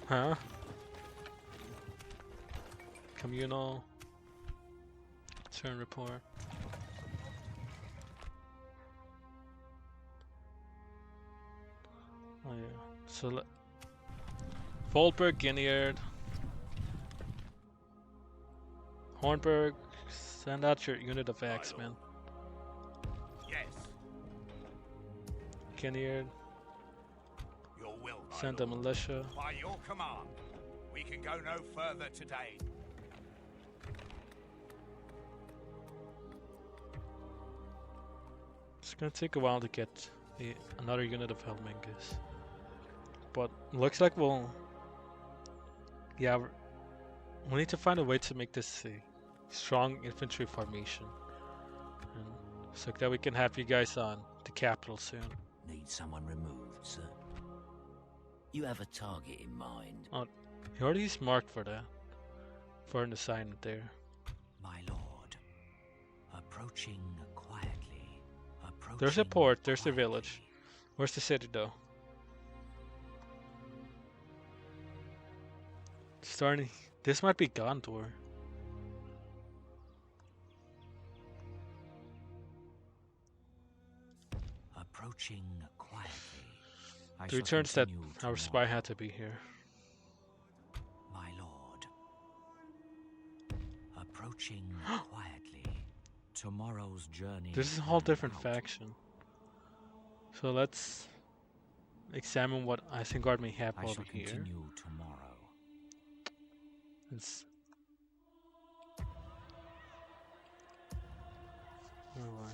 Huh? Communal. Turn report. yeah. So Volberg, Guinea, Hornberg, send out your unit of Axemen. Yes, Guinea, your will, my send a lord. militia. By your command, we can go no further today. It's gonna take a while to get another unit of Helmingus. But looks like we'll... Yeah, we need to find a way to make this a strong infantry formation. And so that we can have you guys on the capital soon. Need someone removed, sir? You have a target in mind? Oh, he already marked for that. For an assignment there. My lord, approaching quietly. There's a port, there's the village. Where's the city though? Starting. This might be Gondor. Approaching quietly. 3 turns that our spy had to be here. My lord. Approaching quietly. Tomorrow's journey. This is a whole different faction. So let's examine what Isengrad may have over here. Continue tomorrow. It's... Where am I?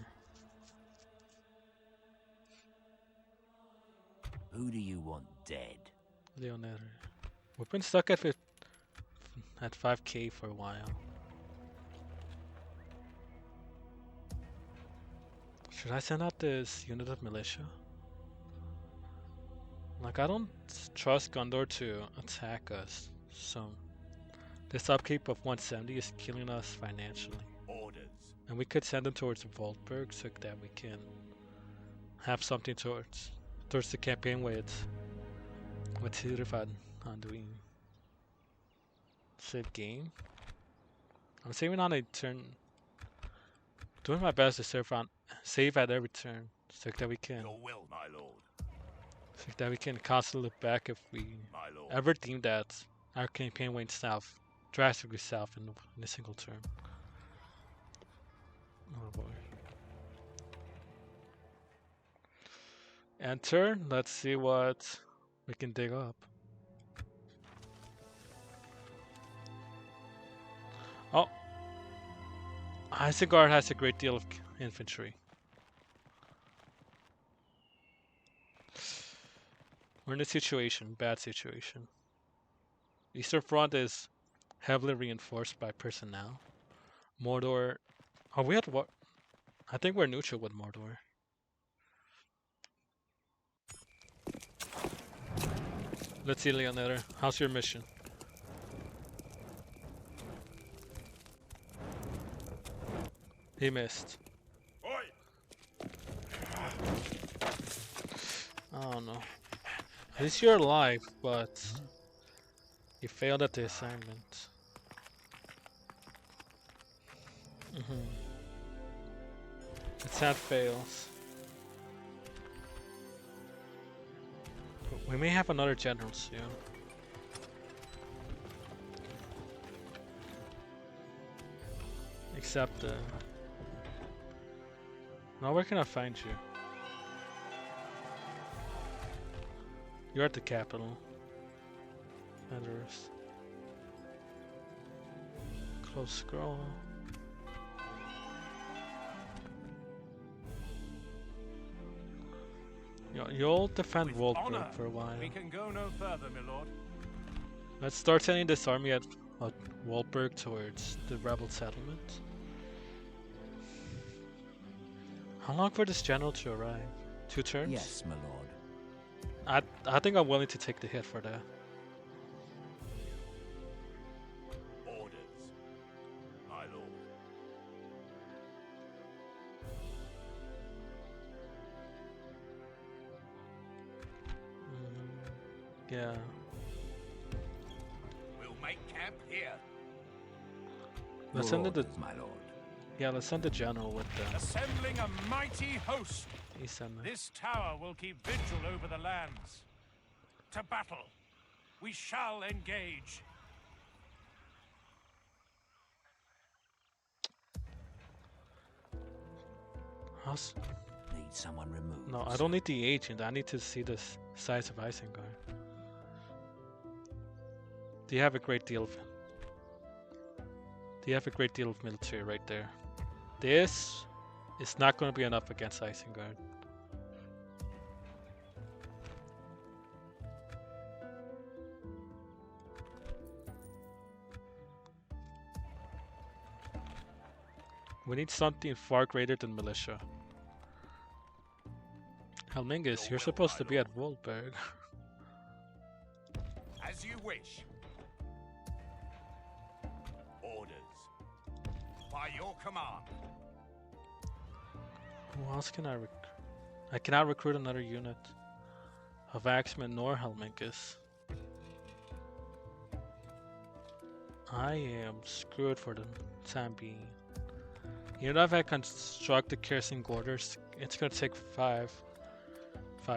Who do you want dead? Leonero. We've been stuck at 5k for a while. Should I send out this unit of militia? Like, I don't trust Gondor to attack us, so this upkeep of 170 is killing us financially. Orders. And we could send them towards Volberg so that we can have something towards the campaign with Tirifad on doing save game. I'm saving on a turn, doing my best to save at every turn so that we can Your will, my lord. constantly look back if we My lord. ever deem that our campaign went south, drastically south in a single turn. Oh boy. Enter. Let's see what we can dig up. Oh, Isengrad has a great deal of infantry. We're in a situation, bad situation. Eastern Front is heavily reinforced by personnel. Mordor. Oh, we had what? I think we're neutral with Mordor. Let's see, Leonero. How's your mission? He missed. Oh no. At least you're alive, but you failed at the assignment. It's had fails. We may have another general soon. Except, now where can I find you? You're at the capital. Address. Close scroll. You'll defend Volberg for a while. We can go no further, my lord. Let's start sending this army at Volberg towards the rebel settlement. How long for this general to arrive? 2 turns? Yes, my lord. I think I'm willing to take the hit for that. Orders, my lord. Yeah. We'll make camp here. Let's Your send the orders, my lord. yeah. Let's send the general with them. Assembling a mighty host. Isengrad. This tower will keep vigil over the lands. to battle. We shall engage. How's... Need someone removed. No, I don't need the agent. I need to see the size of Isengard. Do you have a great deal of... Do you have a great deal of military right there? This is not going to be enough against Isengard. We need something far greater than militia. Helmingus, you're supposed to be at Wolberg. As you wish. Orders. By your command. Who else can I recruit? I cannot recruit another unit of Axemen nor Helmingus. I am screwed for the time being. You know, if I construct the Kersing Orders, it's gonna take five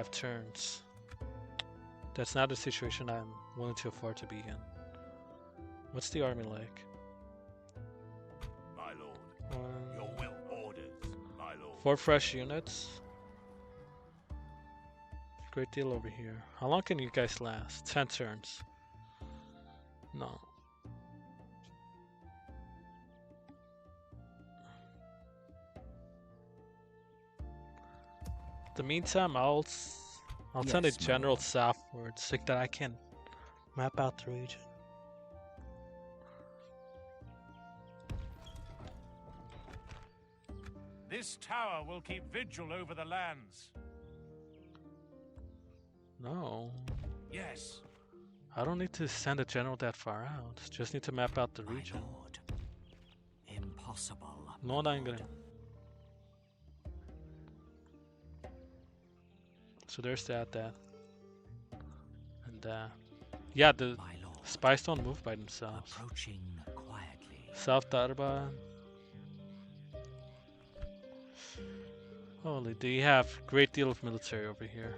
turns. That's not a situation I'm willing to afford to be in. What's the army like? My lord. Your will orders, my lord. 4 fresh units. Great deal over here. How long can you guys last? 10 turns. No. In the meantime, I'll send a general southward so that I can map out the region. This tower will keep vigil over the lands. No. Yes. I don't need to send a general that far out. Just need to map out the region. My lord. Impossible. No, I'm gonna. So there's that, and yeah, the spies don't move by themselves. Approaching quietly. South Darba. Holy, do you have great deal of military over here?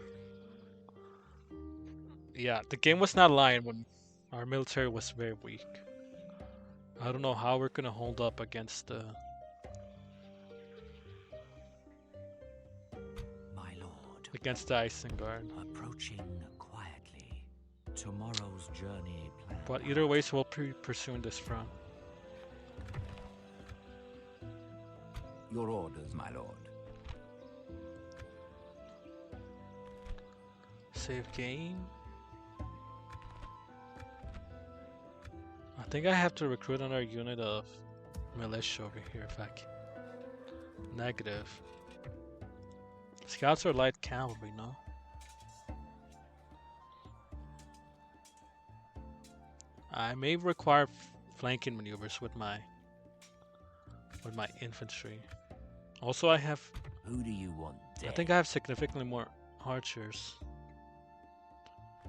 Yeah, the game was not lying when our military was very weak. I don't know how we're gonna hold up against the... Against the Isengard. Approaching quietly. Tomorrow's journey planned. But either way, we'll be pursuing this front. Your orders, my lord. Save game. I think I have to recruit another unit of militia over here if I can. Negative. Scouts are light cavalry, no? I may require flanking maneuvers with my infantry. Also, I have. Who do you want dead? I think I have significantly more archers.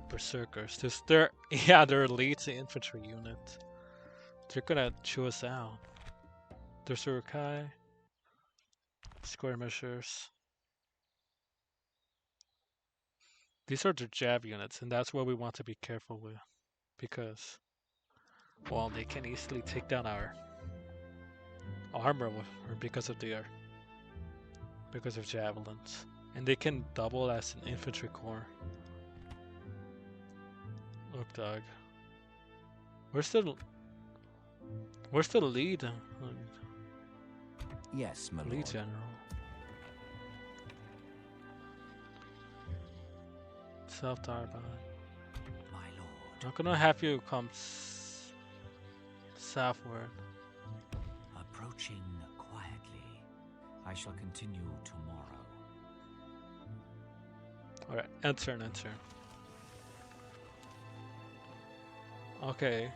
Berserkers. They're elite infantry unit. They're gonna chew us out. There's Urukai. Skirmishers. These are the Jav units, and that's what we want to be careful with. Because, well, they can easily take down our armor because of javelins. And they can double as an infantry corps. Look, dog. Where's the lead? Yes, my Lead lord. general. South Darban. My lord. I'm gonna have you come southward. Approaching quietly. I shall continue tomorrow. Alright, enter. Okay.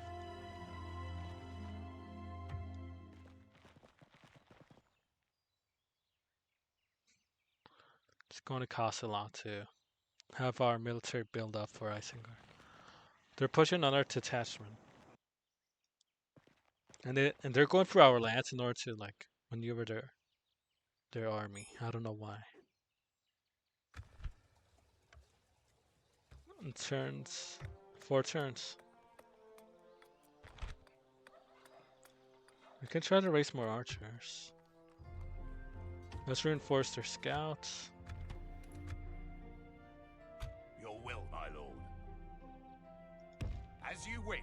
It's going to cost a lot to have our military build up for Isengard. They're pushing on our detachment. And they're going for our lands in order to like maneuver their army. I don't know why. turns. 4 turns. We can try to raise more archers. Let's reinforce their scouts. Your will, my lord. As you wish,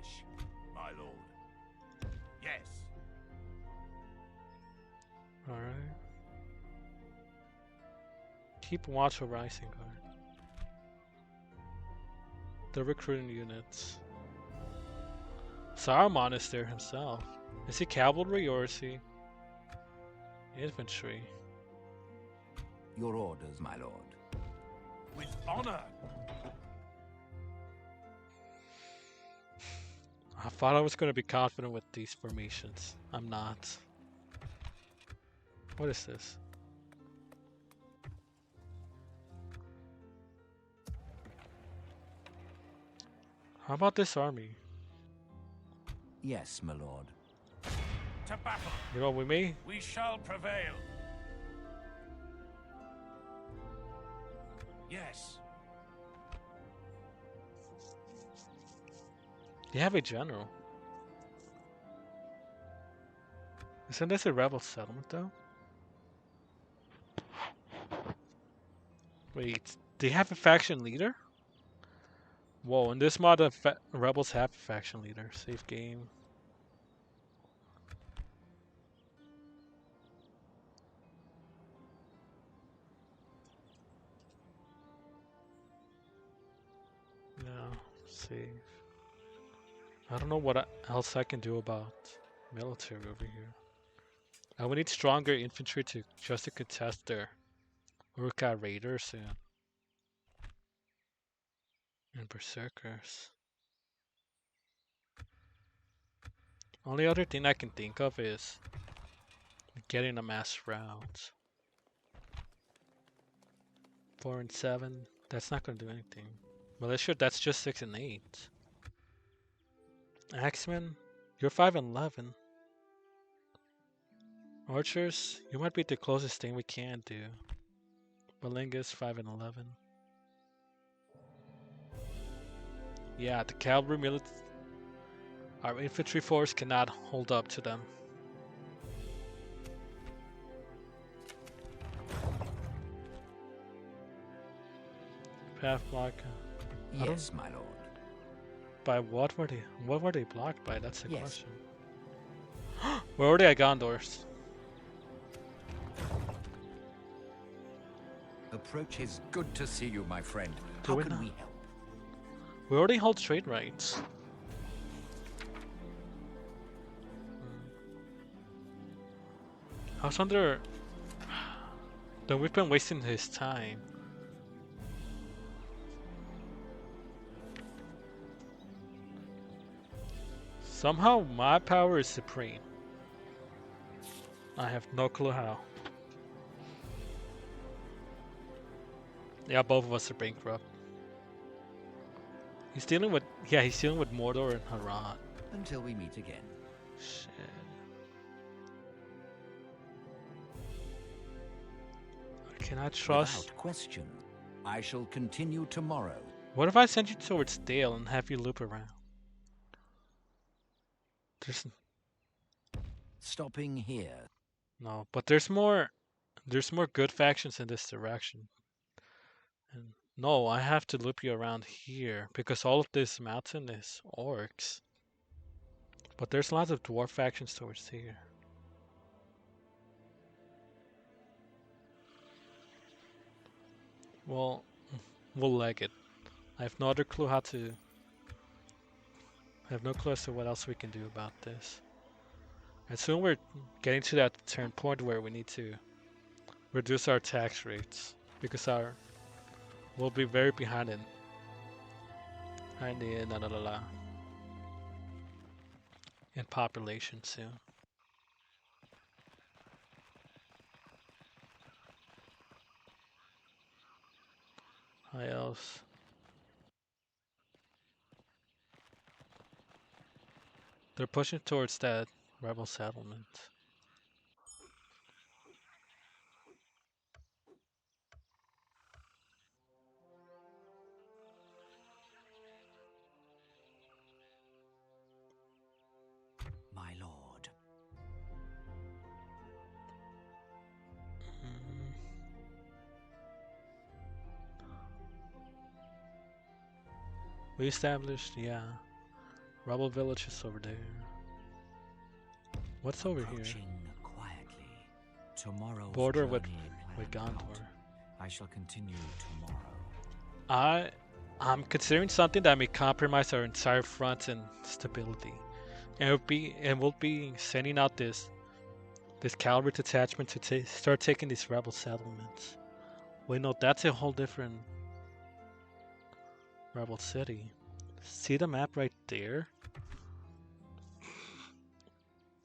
my lord. Yes. Alright. Keep watch over Isengrad. They're recruiting units. Saruman is there himself. Is he cavalry or is he infantry? Your orders, my lord. With honor. I thought I was going to be confident with these formations. I'm not. What is this? How about this army? Yes, my lord. To battle. You know, with me? We shall prevail. Yes. You have a general. Isn't this a rebel settlement though? Wait, they have a faction leader? Whoa, in this mod, the rebels have a faction leader. Save game. No, save. I don't know what else I can do about military over here. I would need stronger infantry to just to contest their Urka raiders and berserkers. Only other thing I can think of is getting a mass route. 4 and 7. That's not gonna do anything. Militia, that's just 6 and 8. Axemen, you're 5 and 11. Archers, you might be the closest thing we can do. Malingas, 5 and 11. Yeah, the cavalry our infantry force cannot hold up to them. Path block. Yes, my lord. By what were they? What were they blocked by? That's the Yes. question. Where were they at Gondors? Approach is good to see you, my friend. Do How we can not? we help? We already hold trade rights. I was wonder. Then we've been wasting his time. Somehow my power is supreme. I have no clue how. Yeah, both of us are bankrupt. He's dealing with Mordor and Harad. Until we meet again. Shit. Can I trust? Without question. I shall continue tomorrow. What if I send you towards Dale and have you loop around? There's Stopping here. no, but there's more. There's more good factions in this direction. And no, I have to loop you around here because all of this mountain is orcs. But there's lots of dwarf factions towards here. Well, we'll leg it. I have no other clue how to. I have no clue as to what else we can do about this. And soon we're getting to that turn point where we need to reduce our tax rates because we'll be very behind in in population soon. High else. They're pushing towards that rebel settlement. We established, yeah. Rebel village is over there. What's over here? Quietly. Tomorrow's Border with journey planned Gondor. out. I shall continue tomorrow. I'm considering something that may compromise our entire front and stability. And we'll be sending out this cavalry detachment to start taking these rebel settlements. Wait, no, that's a whole different rebel city. See the map right there?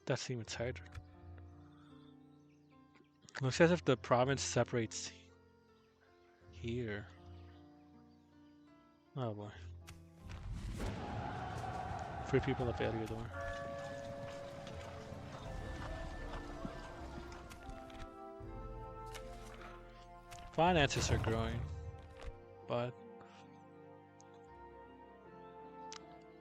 That's even tighter. Looks as if the province separates here. Oh boy. Free people of Eriador. Finances are growing, but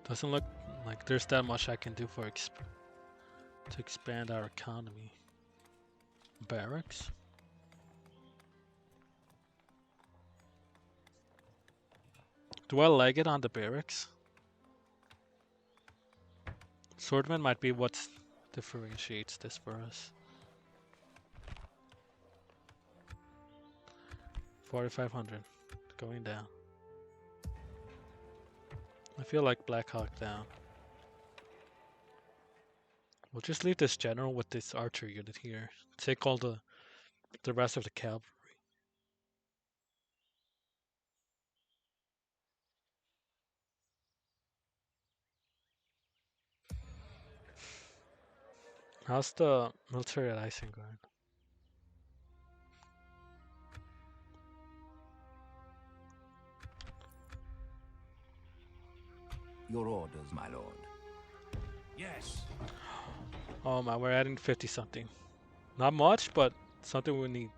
doesn't look like there's that much I can do for to expand our economy. Barracks? Do I leg it on the barracks? Swordman might be what differentiates this for us. 4,500 going down. I feel like Black Hawk down. We'll just leave this general with this archer unit here. Take all the rest of the cavalry. How's the military at Isengrad? Your orders, my lord. Yes. Oh my, we're adding 50 something. Not much, but something we need.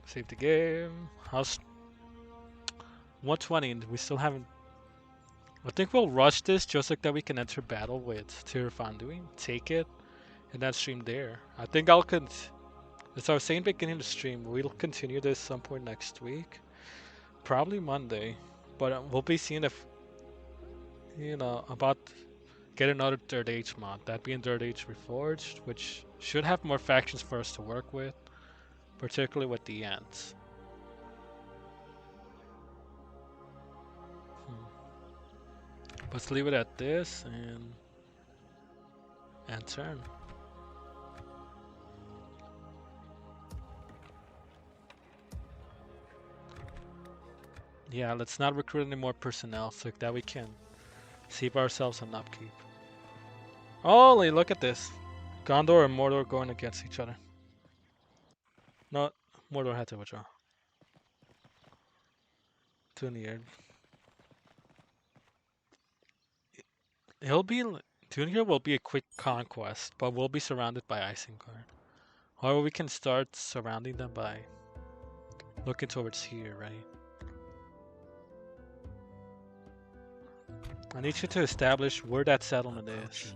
Save the game. How's 120? We still haven't. I think we'll rush this just like that we can enter battle with Tirfanduin, take it, and then stream there. I think I'll as I was saying beginning the stream, we'll continue this some point next week. Probably Monday. But we'll be seeing if, about get another Third Age mod. That being Third Age Reforged, which should have more factions for us to work with, particularly with the Ents. Let's leave it at this and turn. Yeah, let's not recruit any more personnel so that we can save ourselves an upkeep. Holy, look at this. Gondor and Mordor going against each other. No, Mordor had to withdraw. Too near. Tunir will be a quick conquest, but we'll be surrounded by Isengard. However, we can start surrounding them by looking towards here, right? I need you to establish where that settlement is.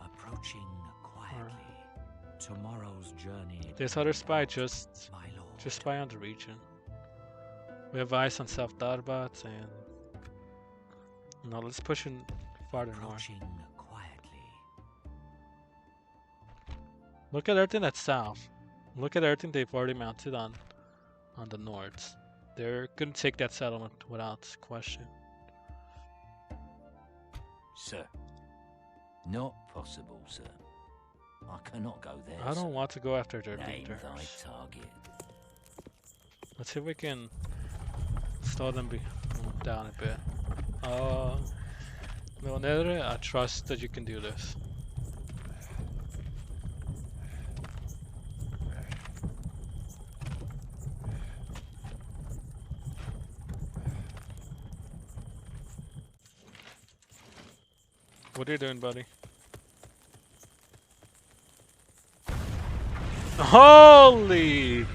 Approaching quietly. Tomorrow's journey. This other spy just spy on the region. We have eyes on South Darbat and no, let's push in farther north. Look at everything that's south. Look at everything they've already mounted on the north. They're gonna take that settlement without question. Sir. Not possible, sir. I cannot go there. I don't want to go after their Name leaders. thy target. Let's see if we can slow them down a bit. Milnedre, I trust that you can do this. What are you doing, buddy? Holy!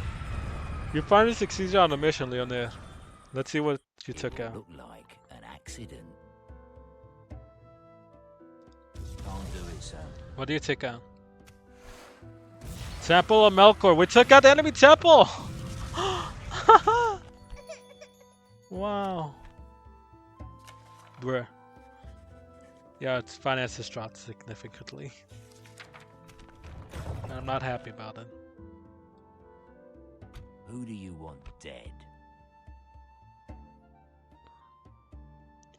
You finally succeeded on the mission, Leonid. Let's see what you took out. Look like an accident. Can't do it, sir. What do you take out? Temple of Melkor. We took out the enemy temple. Wow. Bruh. Yeah, its finances dropped significantly. And I'm not happy about it. Who do you want dead?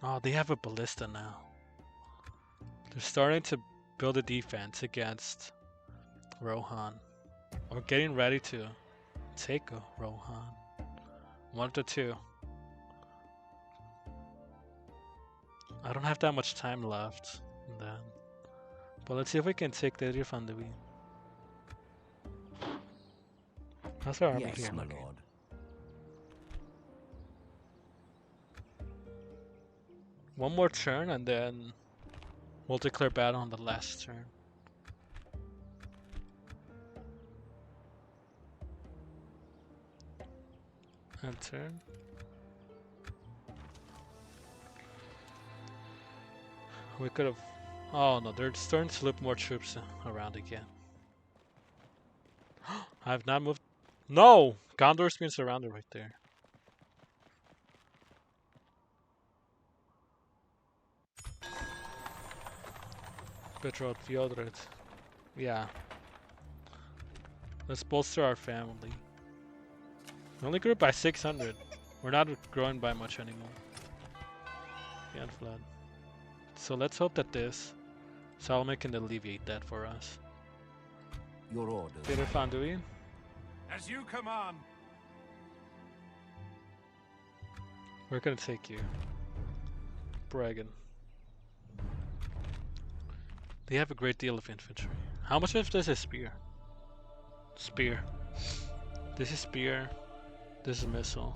Oh, they have a ballista now. They're starting to build a defense against Rohan. Or getting ready to take a Rohan. One of the two. I don't have that much time left. Then. But let's see if we can take the Refundui. That's our army here. My lord. One more turn and then we'll declare battle on the last turn. End turn. We could have. Oh no, they're starting to slip more troops around again. I have not moved. No! Gondor's being surrounded right there. Petrol Fyodred. Yeah. Let's bolster our family. We only grew by 600. We're not growing by much anymore. Beyond flood. So let's hope that this Solomon can alleviate that for us. Your orders. Peter Fanduin. As you command. We're gonna take you. Bragan. They have a great deal of infantry. How much of this is spear? Spear. This is spear. This is missile.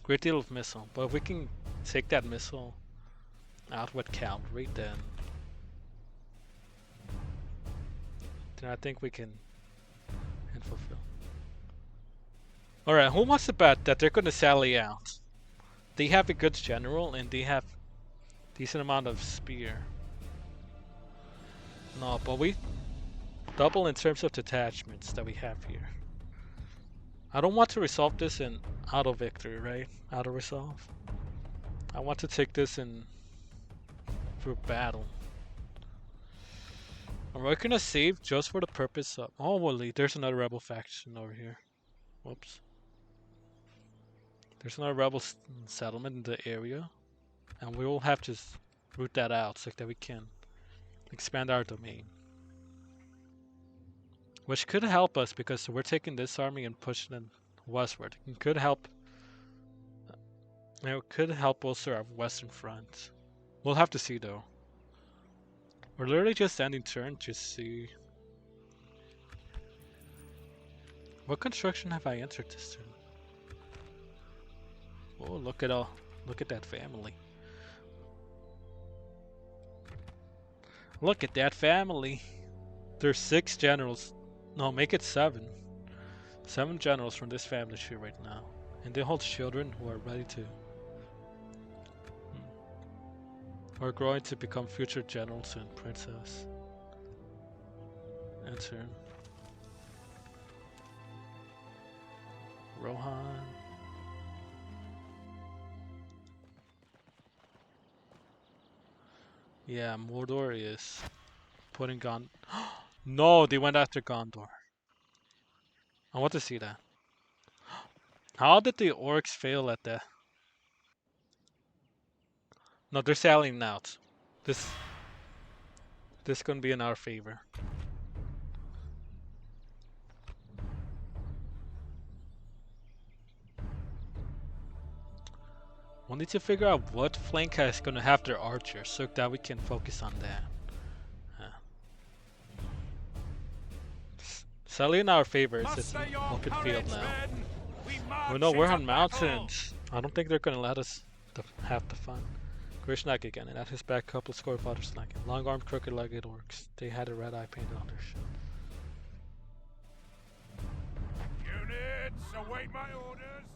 Great deal of missile. But if we can take that missile out with cavalry, then I think we can fulfill. Alright, who wants to bet that they're gonna sally out? They have a good general and they have decent amount of spear. No, but we double in terms of detachments that we have here. I don't want to resolve this in auto victory, right? Auto resolve. I want to take this in through battle. And we're gonna save just for the purpose of. Oh, well, there's another rebel faction over here. Whoops. There's another rebel settlement in the area, and we will have to root that out so that we can expand our domain. Which could help us because we're taking this army and pushing it westward. It could help. It could help bolster our western front. We'll have to see though. We're literally just ending turn to see. What construction have I entered this turn? Oh, look at that family. Look at that family. There's 6 generals. No, make it 7. 7 generals from this family tree right now. And they hold children who are ready to are growing to become future generals and princess. Enter. Rohan. Yeah, Mordor is putting No, they went after Gondor. I want to see that. How did the orcs fail at that? No, they're sallying out. This gonna be in our favor. We'll need to figure out what flank is gonna have their archers so that we can focus on that. Sally in our favor is it's an open field now. Oh no, we're on mountains. I don't think they're gonna let us have the fun. Grishnak again, and at his back couple of score fighters snacking. Long-armed, crooked-legged orcs. They had a red eye painted on their ship. Units, await my orders.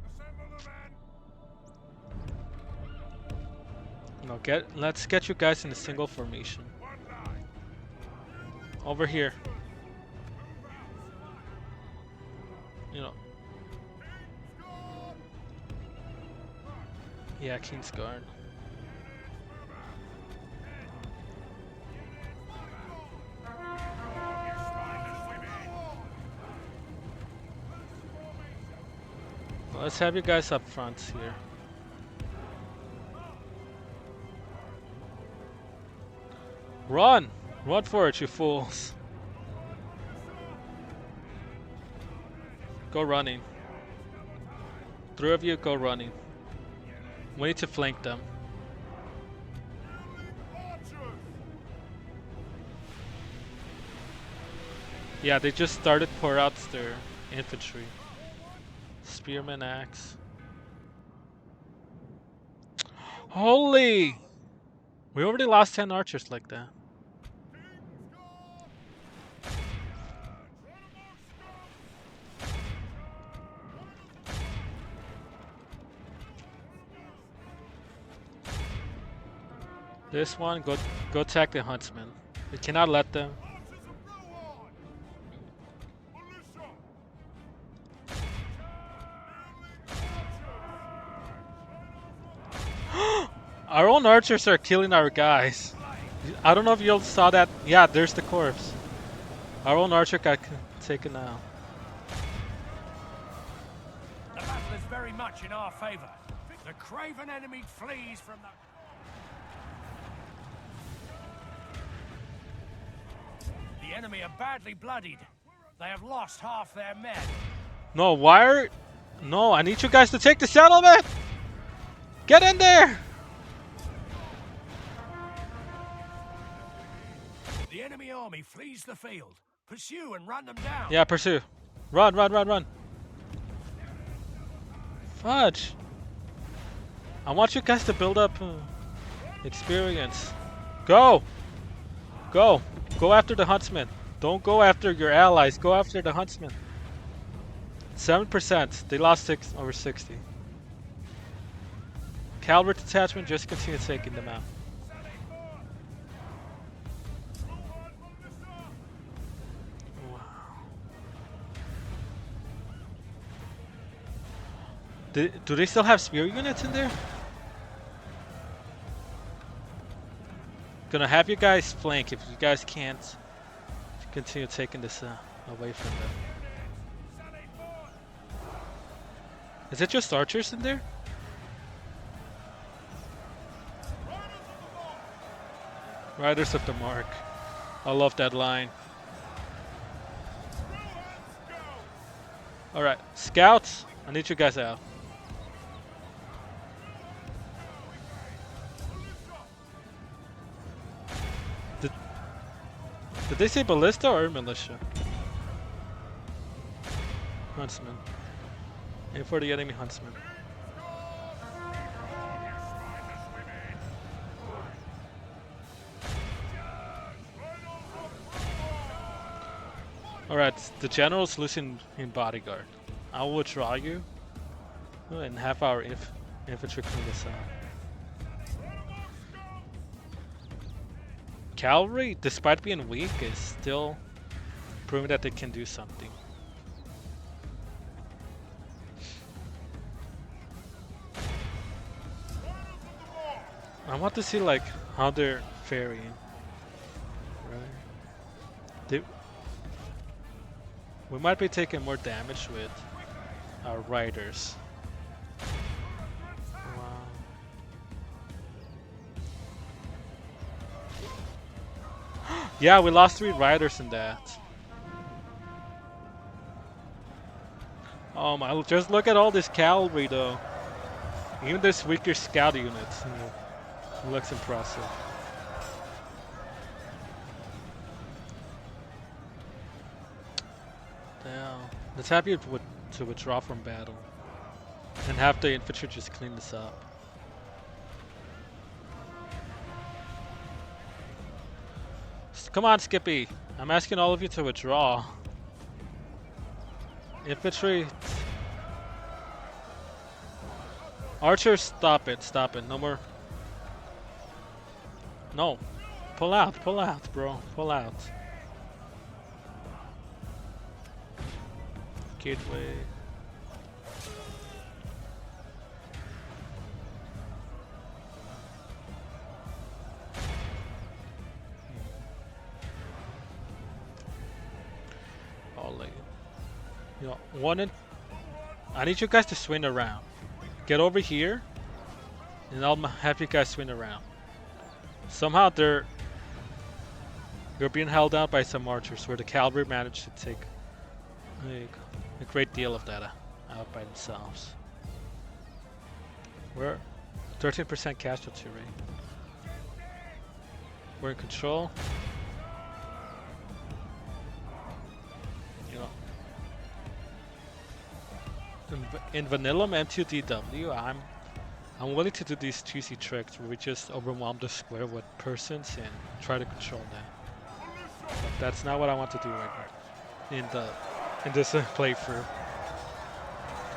Assemble the men. No, let's get you guys in a single formation. Over here. You know. Yeah, Kingsguard. Well, let's have you guys up front here. Run! Run for it, you fools! Go running. 3 of you go running. We need to flank them. Yeah, they just started pour out their infantry. Spearman axe. Holy! We already lost 10 archers like that. This one, go attack the huntsman. We cannot let them. Our own archers are killing our guys. I don't know if you all saw that. Yeah, there's the corpse. Our own archer got taken out. The battle is very much in our favor. The craven enemy flees from the enemy are badly bloodied. They have lost half their men. No, No, I need you guys to take the settlement! Get in there! The enemy army flees the field. Pursue and run them down. Yeah, pursue. Run, run, run, run. Fudge. I want you guys to build up experience. Go! Go! Go after the huntsman. Don't go after your allies. Go after the huntsman. 7%. They lost over 60. Cavalry detachment, just continue taking them out. Wow. Do they still have spear units in there? Gonna have you guys flank if you guys can't continue taking this away from them. Is it just archers in there? Riders of the Mark. I love that line. Alright, scouts, I need you guys out. Did they say ballista or militia? Huntsman. Aim for the enemy huntsman. Alright, the general's losing in bodyguard. I will withdraw you and have our infantry clean this up. Cavalry, despite being weak, is still proving that they can do something. I want to see like how they're faring. Right? We might be taking more damage with our riders. Yeah, we lost 3 riders in that. Oh my, just look at all this cavalry though. Even this weaker scout unit looks impressive. Damn. Let's have you to withdraw from battle. And have the infantry just clean this up. Come on, Skippy. I'm asking all of you to withdraw. Infantry. Archers, stop it. Stop it. No more. No. Pull out, bro. Pull out. Gateway. Oh, like, you know, I need you guys to swing around. Get over here, and I'll have you guys swing around. Somehow they're being held out by some archers, where the cavalry managed to take a great deal of that out by themselves. We're 13% casualty rate. We're in control. You know, in vanilla M2TW, I'm willing to do these cheesy tricks where we just overwhelm the square with persons and try to control them. But that's not what I want to do right now in this playthrough.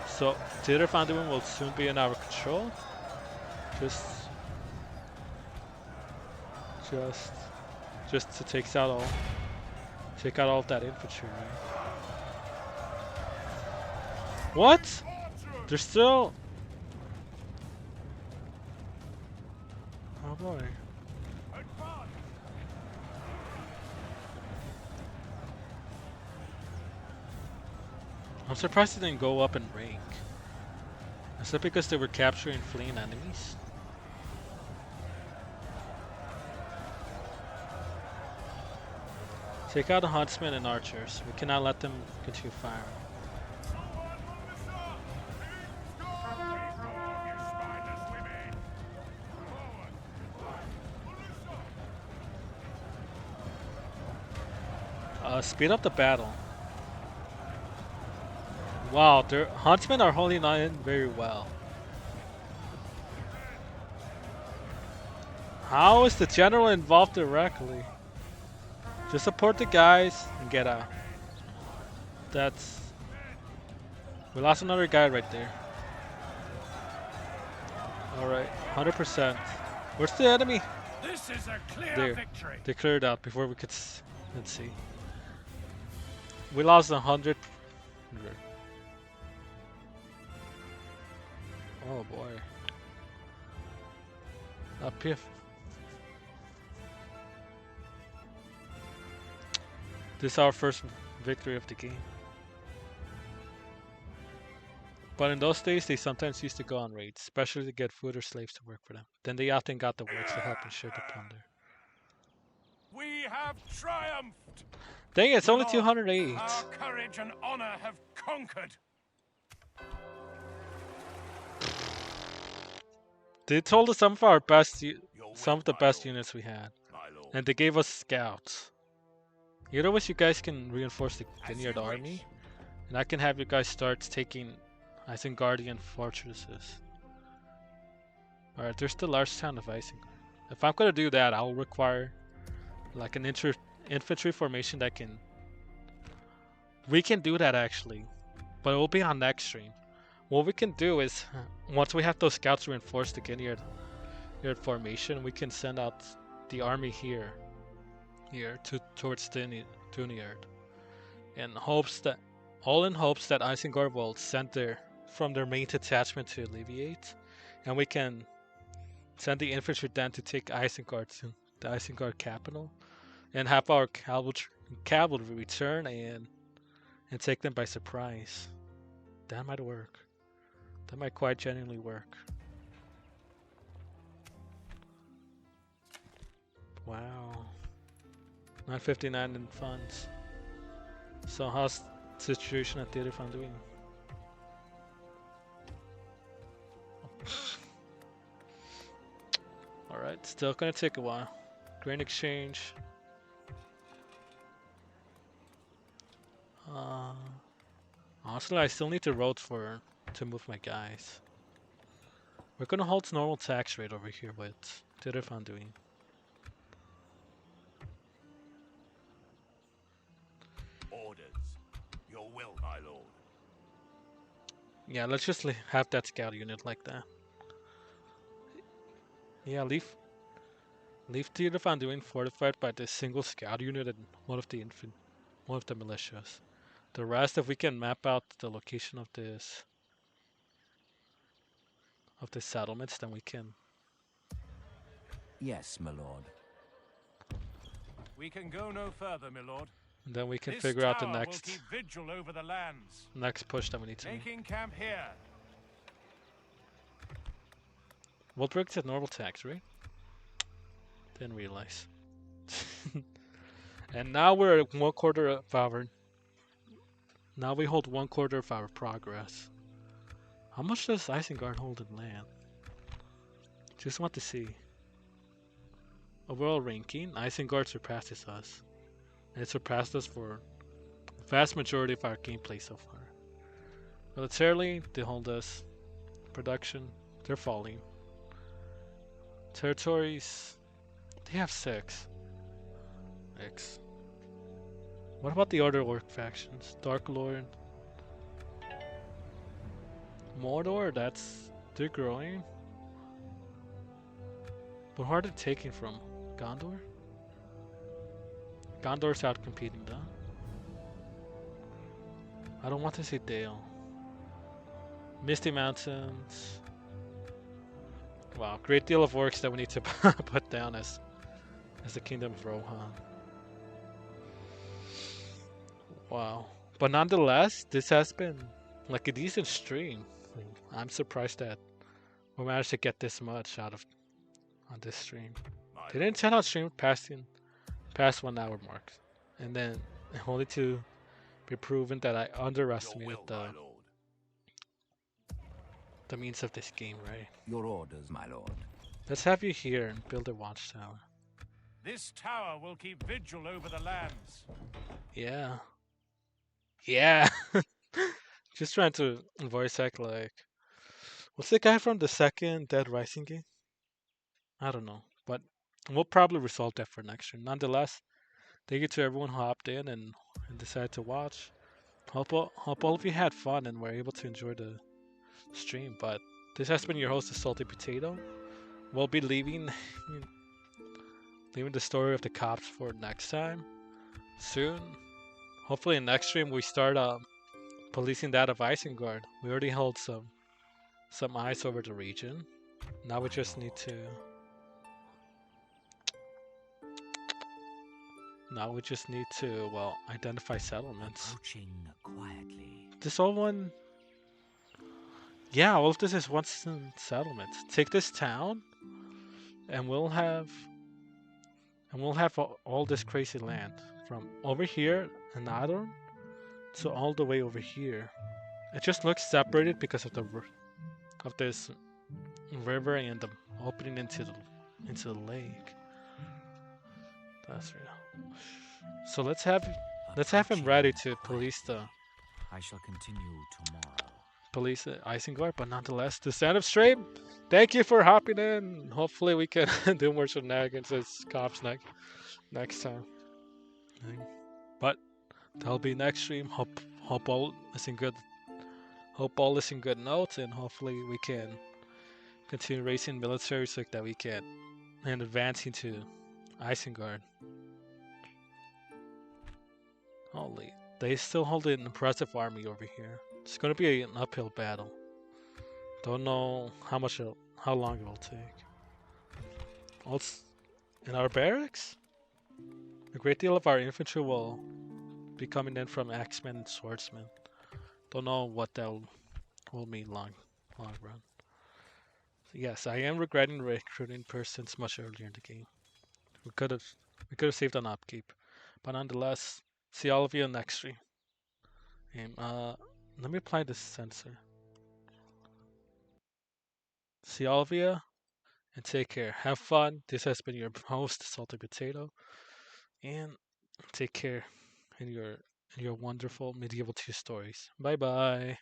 So theater foundation will soon be in our control. Just to take out all of that infantry, right? What? They're still. Oh boy. I'm surprised they didn't go up in rank. Is that because they were capturing fleeing enemies? Take out the huntsmen and archers. We cannot let them continue firing. Speed up the battle. Wow, their huntsmen are holding on in very well. How is the general involved directly? Just support the guys and get out. We lost another guy right there. Alright, 100%. Where's the enemy? This is a clear There. victory. They cleared out before we could let's see. We lost 100. Oh boy. Up here. This is our first victory of the game. But in those days, they sometimes used to go on raids, especially to get food or slaves to work for them. Then they often got the works to help and share the plunder. We have triumphed. Dang it, it's only Lord, 208. Our courage and honor have conquered. They told us some of our best, some of the best units we had, and they gave us scouts. Either way, you guys can reinforce the Vineyard army, and I can have you guys start taking Isengardian fortresses. Alright, there's the large town of Isengard. If I'm gonna do that, I'll require like an infantry formation that can. We can do that actually, but it will be on next stream. What we can do is, once we have those scouts reinforced to get your formation, we can send out the army here towards Tuniard, in hopes that Isengard will send from their main detachment to alleviate, and we can send the infantry then to take Isengard to the Isengard capital, and have our cavalry return and take them by surprise. That might work. That might quite genuinely work. Wow. 959 in funds. So how's the situation at Theater Foundation? Alright, still gonna take a while. Grain exchange. Honestly, I still need the roads to move my guys. We're gonna hold normal tax rate over here with Theater Foundation. Orders. Your will, my lord. Yeah, let's just have that scout unit like that. Yeah, leave Leave Theater of Undoing fortified by this single scout unit and one of the militias. The rest, if we can map out the location of the settlements, then we can. Yes, my lord. We can go no further, my lord. And then we can This figure out the tower will next keep vigil over the lands. push that we need to make. Making camp here. We'll break to normal tax, right? Didn't realize. And now we're at 1/4 of our. Now we hold 1/4 of our progress. How much does Isengard hold in land? Just want to see. Overall ranking, Isengard surpasses us. And it surpassed us for the vast majority of our gameplay so far. Militarily, they hold us. Production, they're falling. Territories, they have 6. X. What about the other orc factions? Dark Lord. Mordor, they're growing. But who are they taking from? Gondor? Gondor's out competing though. I don't want to say Dale. Misty Mountains. Wow, great deal of orcs that we need to put down as the Kingdom of Rohan. Wow. But nonetheless, this has been like a decent stream. I'm surprised that we managed to get this much out of on this stream. They didn't tell out stream past 1 hour mark. And then only to be proven that I underestimated the means of this game, right? Your orders, my lord. Let's have you here and build a watchtower. This tower will keep vigil over the lands. Yeah. Yeah. Just trying to voice act like. What's the guy from the second Dead Rising game? I don't know. But we'll probably resolve that for next year. Nonetheless, thank you to everyone who hopped in and decided to watch. Hope all of you had fun and were able to enjoy the stream. But this has been your host, the Salty Potato. We'll be leaving the story of the cops for next time soon. Hopefully, in next stream we start policing that of Isengard. We already held some eyes over the region. Now we just need to. Now we just need to, well, identify settlements. Approaching quietly. This all one. Yeah, all of this is one settlement. Take this town, and we'll have all this crazy land from over here in Adorn to all the way over here. It just looks separated because of this river and the opening into the lake. That's real. So let's have him ready to police I shall continue tomorrow. Isengard, but nonetheless, the stand up stream. Thank you for hopping in. Hopefully we can do more shenanigans as cops next time. But that'll be next stream. Hope all is in good notes, and hopefully we can continue racing military so that we can and advancing to Isengard. Holy, they still hold an impressive army over here. It's gonna be an uphill battle. Don't know how long it will take. Also, in our barracks, a great deal of our infantry will be coming in from axemen and swordsmen. Don't know what that will mean long run. Yes, I am regretting recruiting persons much earlier in the game. We could have saved on upkeep, but nonetheless, see all of you in next stream. And let me apply this sensor. See all of you, and take care. Have fun. This has been your host, Salty Potato, and take care in your wonderful medieval 2 stories. Bye bye.